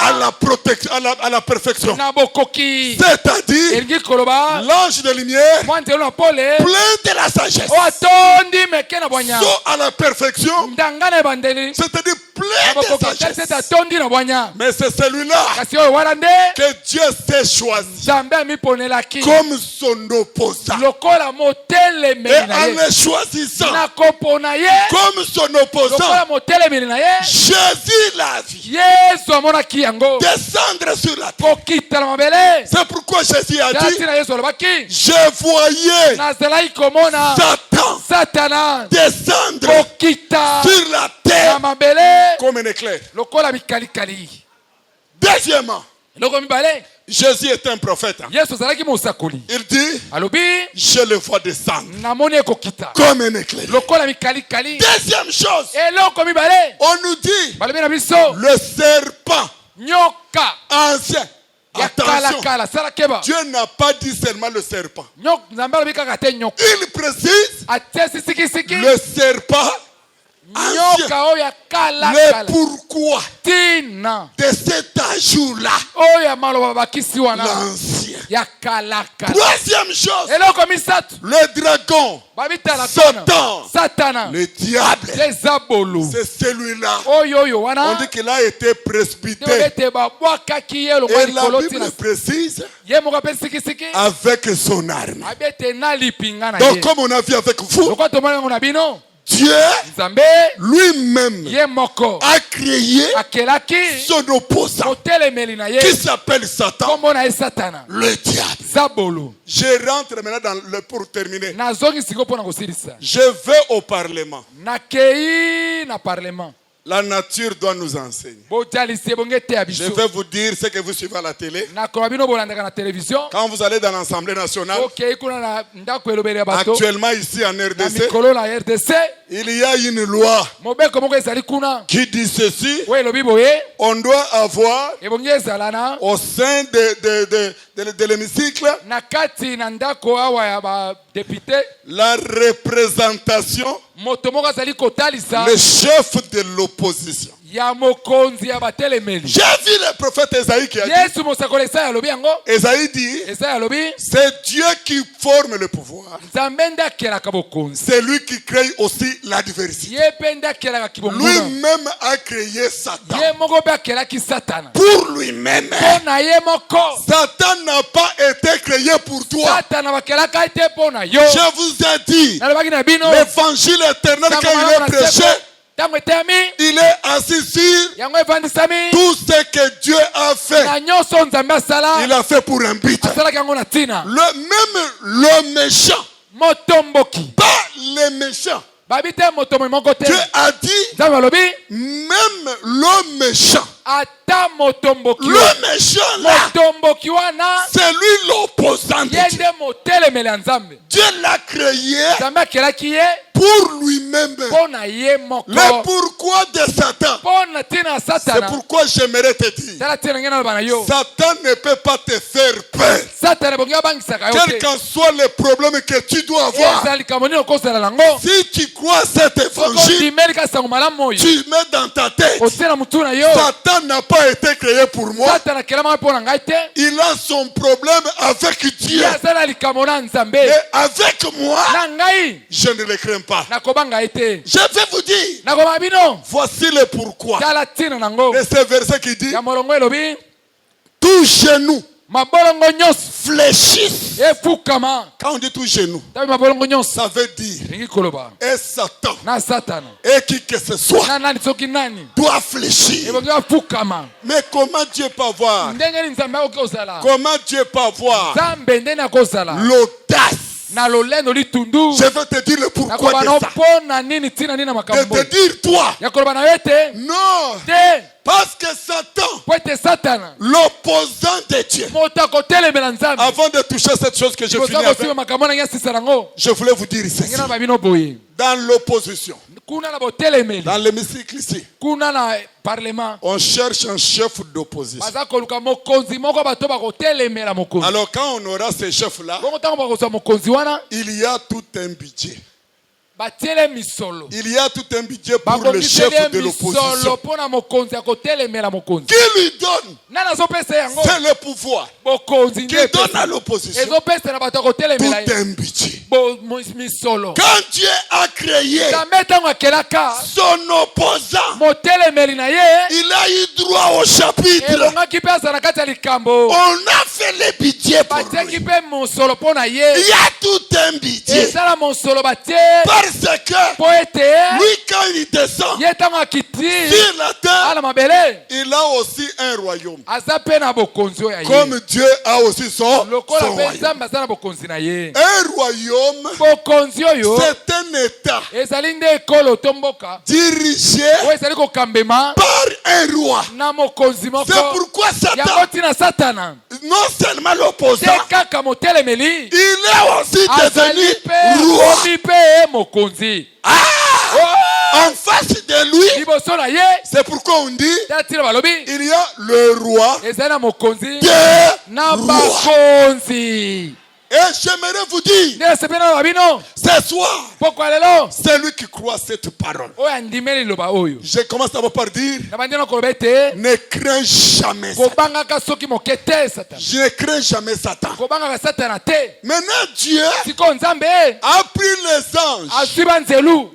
à la perfection. C'est-à-dire l'ange de lumière plein de la sagesse. Saut à la perfection. C'est-à-dire plein de sagesse. Mais c'est celui-là que Dieu s'est choisi comme son opposant. Et en le choisissant comme son opposant, Jésus l'a vu descendre sur la terre. C'est pourquoi Jésus a dit, je voyais Satan descendre sur la terre comme un éclair. Deuxièmement, Jésus est un prophète. Il dit, je le vois descendre comme un éclair. Deuxième chose, on nous dit, le serpent ancien. Attention, Dieu n'a pas dit seulement le serpent. Il précise le serpent ancien. Le pourquoi de cet ajout-là, l'ancien. Troisième chose, le dragon, Satan, le diable, c'est celui-là. On dit qu'il a été précipité. Et la Bible précise, avec son arme. Donc comme on a vu avec vous, Dieu lui-même a créé son opposant qui s'appelle Satan, le diable. Je rentre maintenant pour terminer. Je vais au Parlement. La nature doit nous enseigner. Je vais vous dire ce que vous suivez à la télé. Quand vous allez dans l'Assemblée nationale, actuellement ici en RDC, il y a une loi qui dit ceci. On doit avoir au sein de l'hémicycle la représentation, le chef de l'opposition. J'ai vu le prophète Esaïe qui a dit, Esaïe dit, c'est Dieu qui forme le pouvoir. C'est lui qui crée aussi la diversité. Lui-même a créé Satan. Pour lui-même. Satan n'a pas été créé pour toi. Je vous ai dit, l'évangile éternel quand il est prêché, ntango eteyami il est assis sur yango evandisami tout ce que Dieu a fait. na nyonso nzambe asala Il a fait pour un but. asalaki yango na ntina Même le méchant, motomboki pas les méchants. babi te motomboki moko te Dieu a dit, nzambe alobi même le méchant. ata motomboki Le méchant là, motomboki wana c'est lui l'opposant de ye Dieu. nde motelemeli ya nzambe Dieu l'a créé nzambe akelaki ye pour lui-même. mpo na ye moko Le pourquoi de Satan. mpo na ntina ya C'est satana pourquoi j'aimerais te dire. tala ntina ngai naloba na yo Satan ne peut pas te faire peur. satana ebongi abangisaka yo Quel te qu'en soit le problème que tu dois avoir. eza likambo nini okozala nango Si tu crois cet évangile, okondimeli kasi sango malamu oyo tu mets dans ta tête. otie na motu na yo Satan n'a pas été créé pour moi. satana akelamaki mpo na ngai te Il a son problème avec Dieu. ye azala likambo na nzambe Et avec moi, na ngai je ne le crains pas. nakobanga ye te Je vais vous dire, nakobanga bino voici le pourquoi. tala ntina nango Et ce verset qui dit, ya molongo elobi tout genou mabolongo nyonso fléchisse. efukama Quand on dit tout genou, tabi mabolongo nyonso ça veut dire, elingi koloba et Satan, na satana et qui que ce soit, na nani soki nani doit fléchir. ebongi afukama Mais comment Dieu peut avoir, ndenge nini nzambe akoki kozala comment Dieu peut avoir nzambe ndeni akozala l'audace? na lolendo litundu Je vais te dire le pourquoi nakoba de na ça. mpo na nini ntina nini na De makambo te dire toi, ya koloba na yo ete non, te parce que Satan, po ete satana l'opposant de Dieu. moto akotelemela nzambe Avant de toucher cette chose que je finis koza avec, kosimba makambo na ngai asisa nango je voulais vous dire ceci. ngai na babino boye Dans l'opposition, kuna na botelemeli dans l'hémicycle ici, kuna na parlement on cherche un chef d'opposition. baza koluka mokonzi moko bato bakotelemela mokonzi Alors quand on aura ces chefs-là, bongo ntango bakozwa mokonzi wana il y a tout un budget. batiele misolo Il y a tout un budget pour le chef babongiseli de misolo l'opposition. mpo na mokonzi akotelemela mokonzi Qui lui donne? nani azopesa yango C'est le pouvoir. bokonzi Qui nde donne epesa. à l'opposition ezopesa na bato tout akotelemela ye un budget. misolo Quand Dieu a créé nzambe ntango akelaka son opposant, motelemeli na ye il a eu droit au chapitre. elongaki mpe aza na kati ya likambo On a fait le budget pour batiaki lui. mpe mosolo mpo na Il ye y a tout un budget. ezala mosolo batie Parce que mpo ete lui, quand il descend ye ntango akiti sur la terre, ala mabele il a aussi un royaume. aza mpe na bokonzi oyo ya ye Comme Dieu a aussi son lokola mpe royaume. nzambe aza na bokonzi na ye Un royaume, bokonzi oyo c'est un état ezali nde ekolo to mboka dirigé oyo ezali kokambema par un roi. na mokonzi moko C'est pourquoi yango Satan, ntina satana non seulement l'opposant, te kaka motelemeli il est aussi azali devenu mpe roi. omi mpe mokonzi En face de lui, liboso na ye c'est pourquoi on dit, tala ntina balobi il y a le roi ezali na mokonzi des na rois. bakonzi Et j'aimerais vous dire, nde nasepeli na babino ce soir, pokwa lelo celui qui croit cette parole. oyo andimeli liloba oyo Je commence d'abord par dire, na bandi na koloba ete ne crains jamais Satan. kobangaka soki moke te satana Je ne crains jamais Satan. kobangaka satana te Maintenant, Dieu sikoyo nzambe a pris les anges, azwi banzelu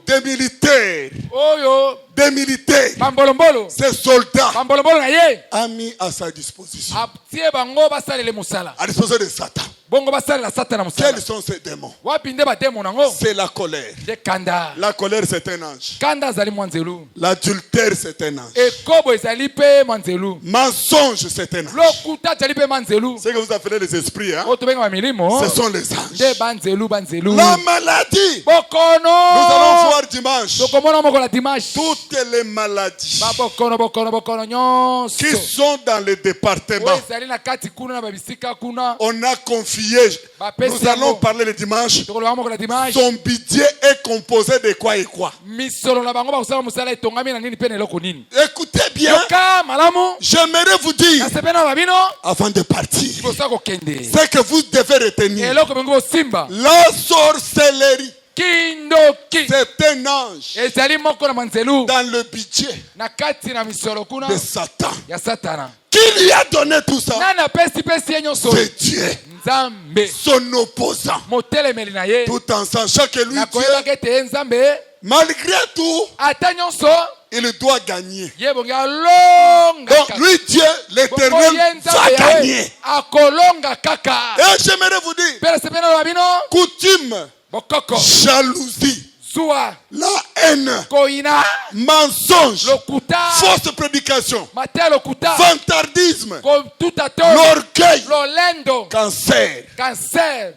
des militaires, bambolombolo ces soldats, bambolombolo na ye a mis à sa disposition, atie bango basalele mosala à disposition de Satan. bongo basalela satana mosala Quels sont ces démons? wapi nde bademo nango C'est la colère. nde kanda La colère, c'est un ange. kanda azali mwa nzelu L'adultère, c'est un ange. ekobo ezali mpe mwa nzelu Mensonge, c'est un ange. lokuta ezali mpe mwa nzelu C'est que vous appelez les esprits, hein? oyo tobenga bamilimo Ce sont les anges. nde banzelu La maladie. Nous bokono allons voir dimanche tokomona moko na dimanche toutes les maladies babokono nyonso qui sont dans les départements. oyo ezali na kati kuna na babisika kuna On a confié. Nous allons parler le dimanche. tokoloba moko na dimanche Son budget est composé de quoi et quoi? misolo na bango bakosala mosala etongami na nini mpe na eloko nini Écoutez bien. yoka malamu J'aimerais vous dire, nasepe na babino avant de partir, liboso ya kokende ce que vous devez retenir. eloko bengi bosimba La sorcellerie, kindoki c'est un ange ezali moko na manzelu dans le budget na kati na misolo kuna de Satan. ya satana Qui lui a donné tout ça? nani apesipesi ye nyonso C'est Dieu, nzambe son opposant. motelemeli na ye Tout en sachant que lui, Dieu, nakoyebaka ete ye nzambe malgré tout, ata nyonso il doit gagner. ye bongi alonga Donc kaka. lui, Dieu, Bongo ye l'éternel, nzambe va ya ye gagner. akolonga kaka Et j'aimerais vous dire, mpe nasepe na babino coutume, bokoko jalousie, Zuwa. la haine, Koina. mensonge, Lokuta. fausse prédication, Mate lokuta. vantardisme, Tout à tout. l'orgueil, Lolendo. cancer, Cancer.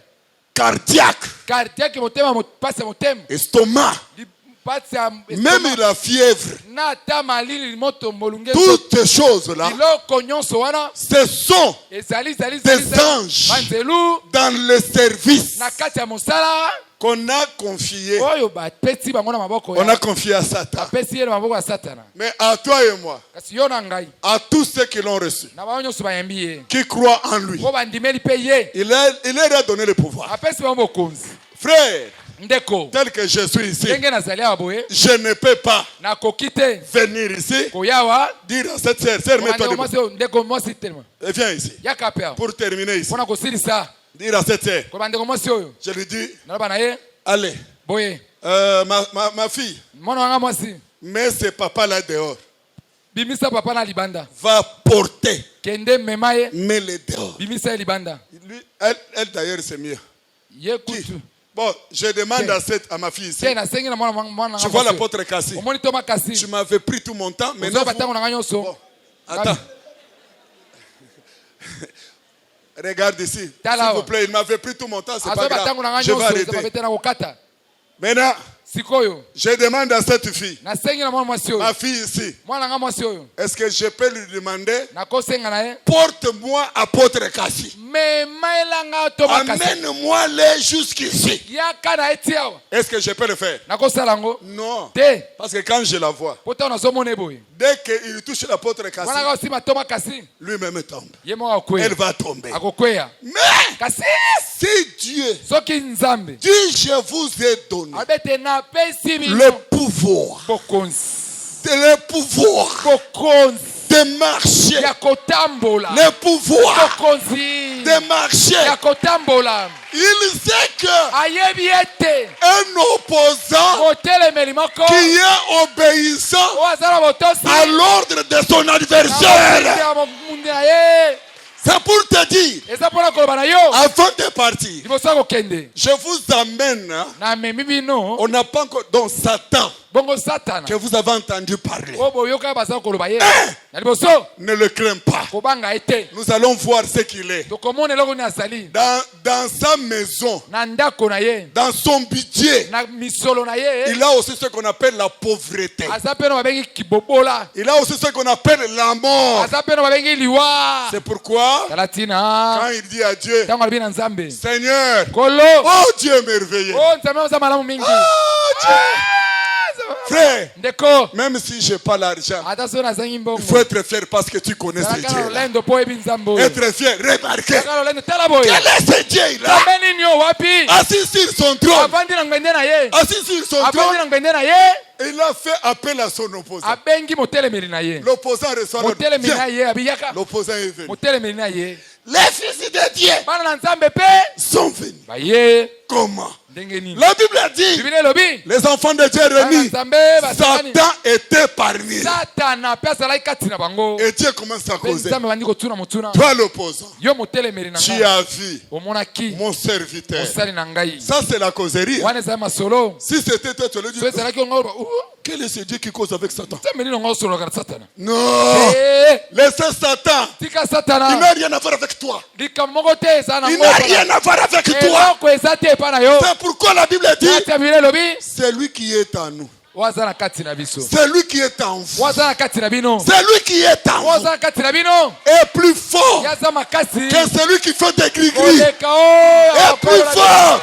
cardiaque, Cardiaque motema passe motema. estomac, même la fièvre. Toutes ces choses-là, ce sont des anges dans le service qu'on a confié. On a confié à Satan. Mais à toi et moi, à tous ceux qui l'ont reçu, qui croient en lui, il leur a donné le pouvoir. Frère, tel que je suis ici, je ne peux pas venir ici, dire à cette sœur, mets-toi debout. Viens ici. Pour terminer ici, dire à cette sœur, je lui dis, allez, ma fille, mets ce papa-là dehors. Va porter, mets-le dehors. Lui, elle d'ailleurs, c'est mieux. Qui? Bon, je demande à ma fille ici. Je vois l'apôtre Kassi. Tu m'avais pris tout mon temps. Maintenant, bon, attends. Regarde ici. S'il vous plaît, il m'avait pris tout mon temps. C'est pas grave. Je vais arrêter. Maintenant, je demande à cette fille, ma fille ici, est-ce que je peux lui demander, porte-moi apôtre Kassi, amène-moi-les jusqu'ici. Est-ce que je peux le faire? Non, parce que quand je la vois, dès qu'il touche l'apôtre Kassi, lui-même tombe. Elle va tomber. Mais si Dieu dit je vous ai donné le pouvoir de marcher, le pouvoir de marcher, il sait que un opposant qui est obéissant à l'ordre de son adversaire. C'est pour te dire, avant de partir, je vous amène, on n'a pas encore, donc Satan, que vous avez entendu parler. Ne le crains pas. Nous allons voir ce qu'il est. Dans sa maison, dans son budget, il a aussi ce qu'on appelle la pauvreté. Il a aussi ce qu'on appelle la mort. C'est pourquoi, quand il dit à Dieu, Seigneur, oh Dieu merveilleux, frère, même si je n'ai pas l'argent, il faut être fier parce que tu connais ce Dieu. Être fier, remarquez. Quel est ce Dieu-là? Assis sur son trône. Assis sur son trône. Il a fait appel à son opposant. L'opposant reçoit l'ordre. L'opposant est venu. Les fils de Dieu sont venus. Comment? La Bible a dit, les enfants de Dieu réunis, Satan était parmi eux. Et Dieu commence à causer. Toi l'opposant, tu as vu mon serviteur. Ça c'est la causerie. Si c'était toi, tu le dis, quel est ce Dieu qui cause avec Satan? Non. Laissez Satan. Il n'a rien à voir avec toi. Il n'a rien à voir avec toi. C'est pourquoi la Bible dit, c'est lui qui est en nous. C'est lui qui est en vous. C'est lui qui est en vous. Et plus fort que celui qui fait des gris-gris. Et plus fort.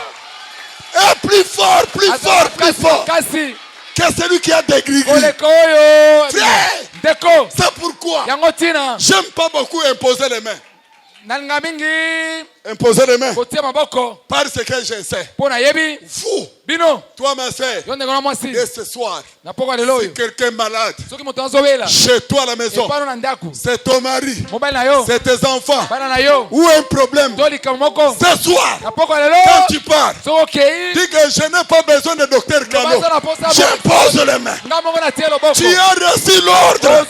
Et plus fort, plus fort, plus fort. Que celui qui a des gris-gris. C'est pourquoi j'aime pas beaucoup imposer les mains. Imposer les mains. Parce que je sais. Vous, toi ma soeur, et ce soir, si quelqu'un est malade, chez toi à la maison, c'est ton mari, c'est tes enfants, ou un problème, ce soir, quand tu pars, dis que je n'ai pas besoin de docteur Kano. J'impose les mains. Tu as reçu l'ordre.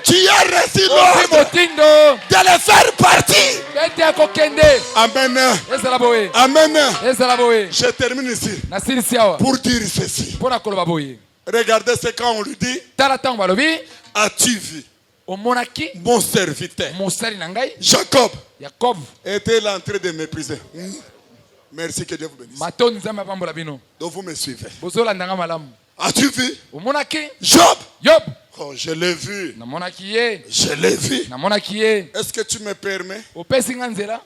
Tu as reçu l'ordre de les faire partir. fete ya kokende Amen. ezala boye Amen. ezala boye Je termine ici nasilisi awa pour dire ceci. mpona koloba boye Regardez ce quand on lui dit, tala ntango balobi as-tu vu omonaki mon serviteur mosali na ngai Jacob yakob était là en train de mépriser. Merci, que Dieu vous bénisse. matondi nzambe apambola bino Donc vous me suivez. bozolandanga malamu As-tu vu omonaki Job? yob Oh, je l'ai vu. namonaki ye Je l'ai vu. namonaki ye Est-ce que tu me permets? opesi nga nzela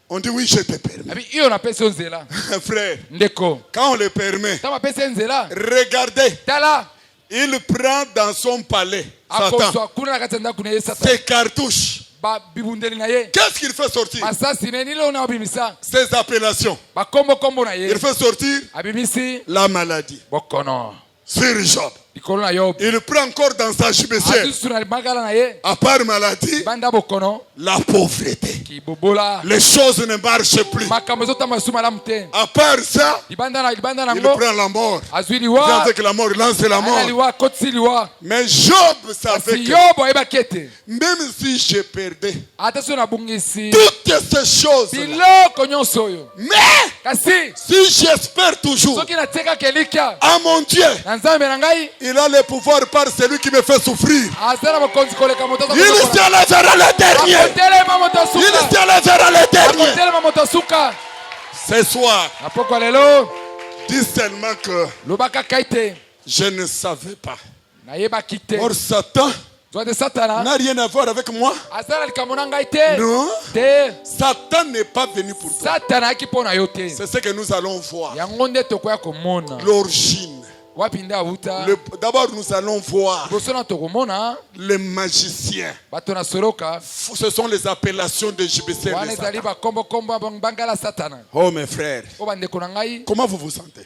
On dit oui, je te permets. abi iyo napesi yo nzela Frère, ndeko quand on le permet, ntango apesi ye nzela regardez, tala il prend dans son palais, Satan, akozwa kuna na kati ya ndako na ye satan ses cartouches. babibundeli na ye Qu'est-ce qu'il fait sortir? masasi ne nile ona abimisa Ses appellations. bakombokombo na ye Il fait sortir abimisi la maladie bokono sur Job. likolo na yob Il prend encore dans sa gibecière, asusu na libangala na ye à part maladie, banda bokono la pauvreté. kibobola Les choses ne marchent plus. makambo ezotamba su malamu te À part ça, libanda na il yango prend la mort. azwi Il liwa avec la mort, il lance la ana mort. liwa akotisi liwa Mais Job savait kasi que yobo ayebaki ete même si je perdais ata so nabungisi toutes ces choses, biloko nyonso oyo mais kasi si j'espère toujours soki natiekaka elikya à mon Dieu, na nzambe na ngai il a le pouvoir par celui qui me fait souffrir. aza na bokonzi koleka moto Il s'élèvera le dernier. akotelema moto Il asuka s'élèvera le dernier. akotelema moto asuka Ce soir, na poko lelo dis seulement que lobaka kai te je ne savais pas. nayebaki te Or, Satan zwate satana n'a rien à voir avec moi. aza na likambo na ngai te Non. te Satan n'est pas venu pour toi. satana ayaki mpo na yo te C'est ce que nous allons voir. yango nde tokoya komona L'origine. wapi nde awuta D'abord, nous allons voir liboso na tokomona les magiciens. bato na soloka Ce sont les appellations de JBC. wana ezali bakombokombo ya bangala satana Oh mes frères, o bandeko na ngai comment vous vous sentez?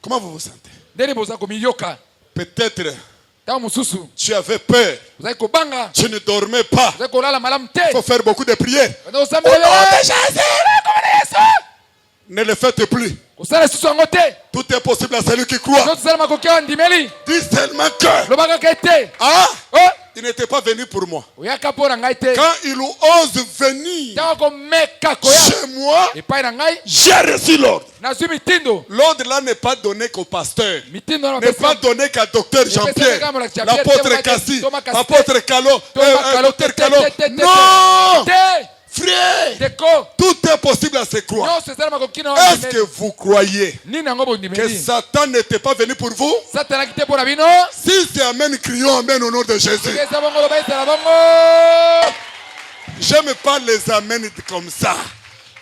Comment vous vous sentez? ndeni boza komiyoka Peut-être ntango mosusu tu avais peur, ozali kobanga tu ne dormais pas. ozali kolala malamu te Il faut faire beaucoup de prières. osambela Ne le faites plus. kosala lisusu yango te Tout est possible à celui qui croit. no tosala makoki awa ndimeli Dis seulement que lobaka ke te ah, o il n'était pas venu pour moi. oyaka mpo na ngai te Quand il ose venir ntango komeka koya chez moi, epai na ngai j'ai reçu l'ordre. nazwi mitindo L'ordre là n'est pas donné qu'au pasteur, mitindo wana n'est pas donné qu'à docteur Jean-Pierre, l'apôtre Cassie, l'apôtre Calo, docteur Calo. Non, te frère, ndeko tout est possible à se croire. nyonso ezala makoki na Est-ce que vous croyez nini yango que bondimeli Satan n'était pas venu pour vous? satanaki te mpo na bino Si c'est Amen, crions Amen au nom de Jésus. eza bongo loba ezala bongo J'aime pas les Amen comme ça.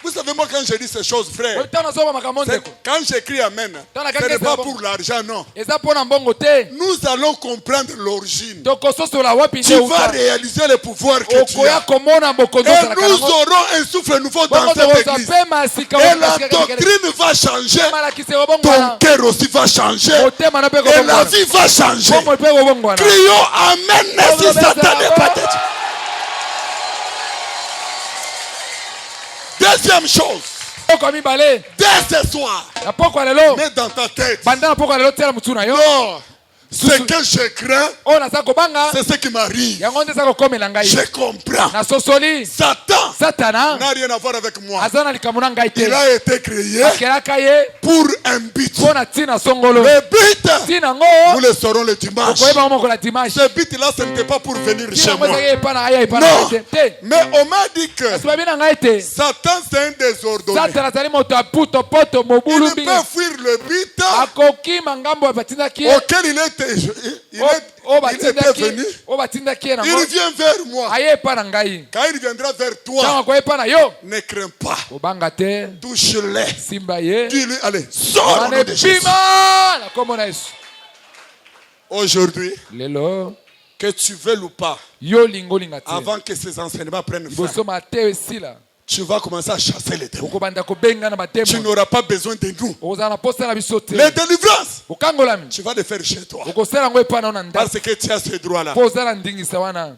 Vous savez, moi, quand je dis ces choses, frère, ntango nazoba makambo c'est- ndeko quand j'écris Amen, ce n'est pas pour l'argent, non. eza mpo na mbongo te Nous allons comprendre l'origine. tokososola wapi Tu nde vas uta réaliser le pouvoir que tu okoya as. komona bokonzi Et ozalaka nous nango aurons un souffle nouveau dans bongo cette tokozwa église. mpe masika Et la doctrine va changer. malakiselo bongo Ton wana cœur aussi va changer. motema na mpe Et la kobongwana vie va changer. bongo mpe kobongwana Crions Amen si Satan n'est pas têtu. Deuxième chose, poko ya mibale dès ce soir, na poko ya lelo mets dans ta tête. banda na poko ya lelo tiela motu na yo Non, ce que je crains, oyo naza kobanga c'est ce qui m'arrive. yango nde eza kokomela ngai Je comprends. nasosoli Satan satana n'a rien à voir avec moi. aza na likambo na ngai te Il a été créé akelaka ye pour un but. mpo na ntina songolo Le but, ntina nous yango le saurons le dimanche. okoyeba ngo moko na dimanche Ce but-là, ce n'était pas pour venir ntina chez yango moi. ezaki epa na aya epa na Non, ngai te mais on m'a dit que kasi babi na ngai te Satan, c'est un désordonné. satana azali moto ya puto poto mobulu Il mingi peut fuir le but akoki mangambo batindaki ye auquel il était venu. oyo batindaki ye nango Il vient vers moi. aye epa na ngai Quand il viendra vers ntango toi, akoya epa na yo ne crains pas. kobanga te Touche-les. simba ye Dis-lui, allez, sors au wana nom de Jésus. ebima na kombo na yesu Aujourd'hui, lelo que tu veuilles ou pas, yo lingo olinga te avant que ces enseignements prennent fin, liboso mateo esila tu vas commencer à chasser les démons. okobanda kobenga na Tu batemo n'auras pas besoin de nous. okozala na posa na biso te Les délivrances, okangolami tu vas les faire chez toi. okosala yango epa nao na ndako Parce que tu as ce droit-là. mpo ozala ndingisa wana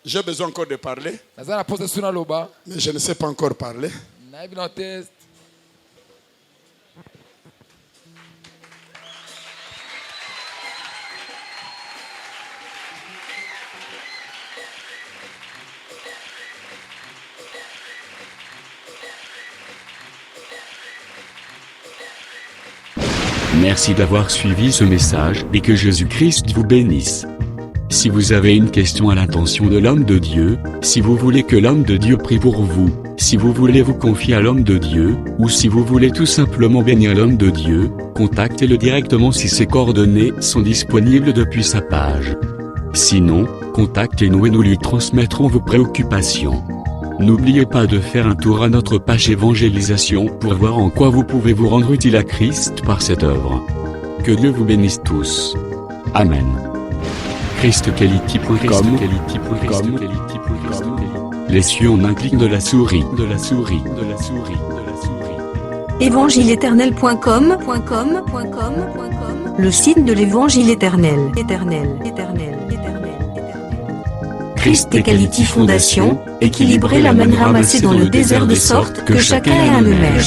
J'ai besoin encore de parler, naza na posa suna loba mais je ne sais pas encore parler. nayebi nao te Merci d'avoir suivi ce message et que Jésus-Christ vous bénisse. Si vous avez une question à l'intention de l'homme de Dieu, si vous voulez que l'homme de Dieu prie pour vous, si vous voulez vous confier à l'homme de Dieu, ou si vous voulez tout simplement bénir l'homme de Dieu, contactez-le directement si ses coordonnées sont disponibles depuis sa page. Sinon, contactez-nous et nous lui transmettrons vos préoccupations. N'oubliez pas de faire un tour à notre page évangélisation pour voir en quoi vous pouvez vous rendre utile à Christ par cette œuvre. Que Dieu vous bénisse tous. Amen. ChristQuality.com. Les cieux en un clic de la souris. Évangile-éternel.com. Le site de l'Évangile éternel. Christ Equality Fondation, équilibrer la manne ramassée dans le désert de sorte que chacun ait un le même.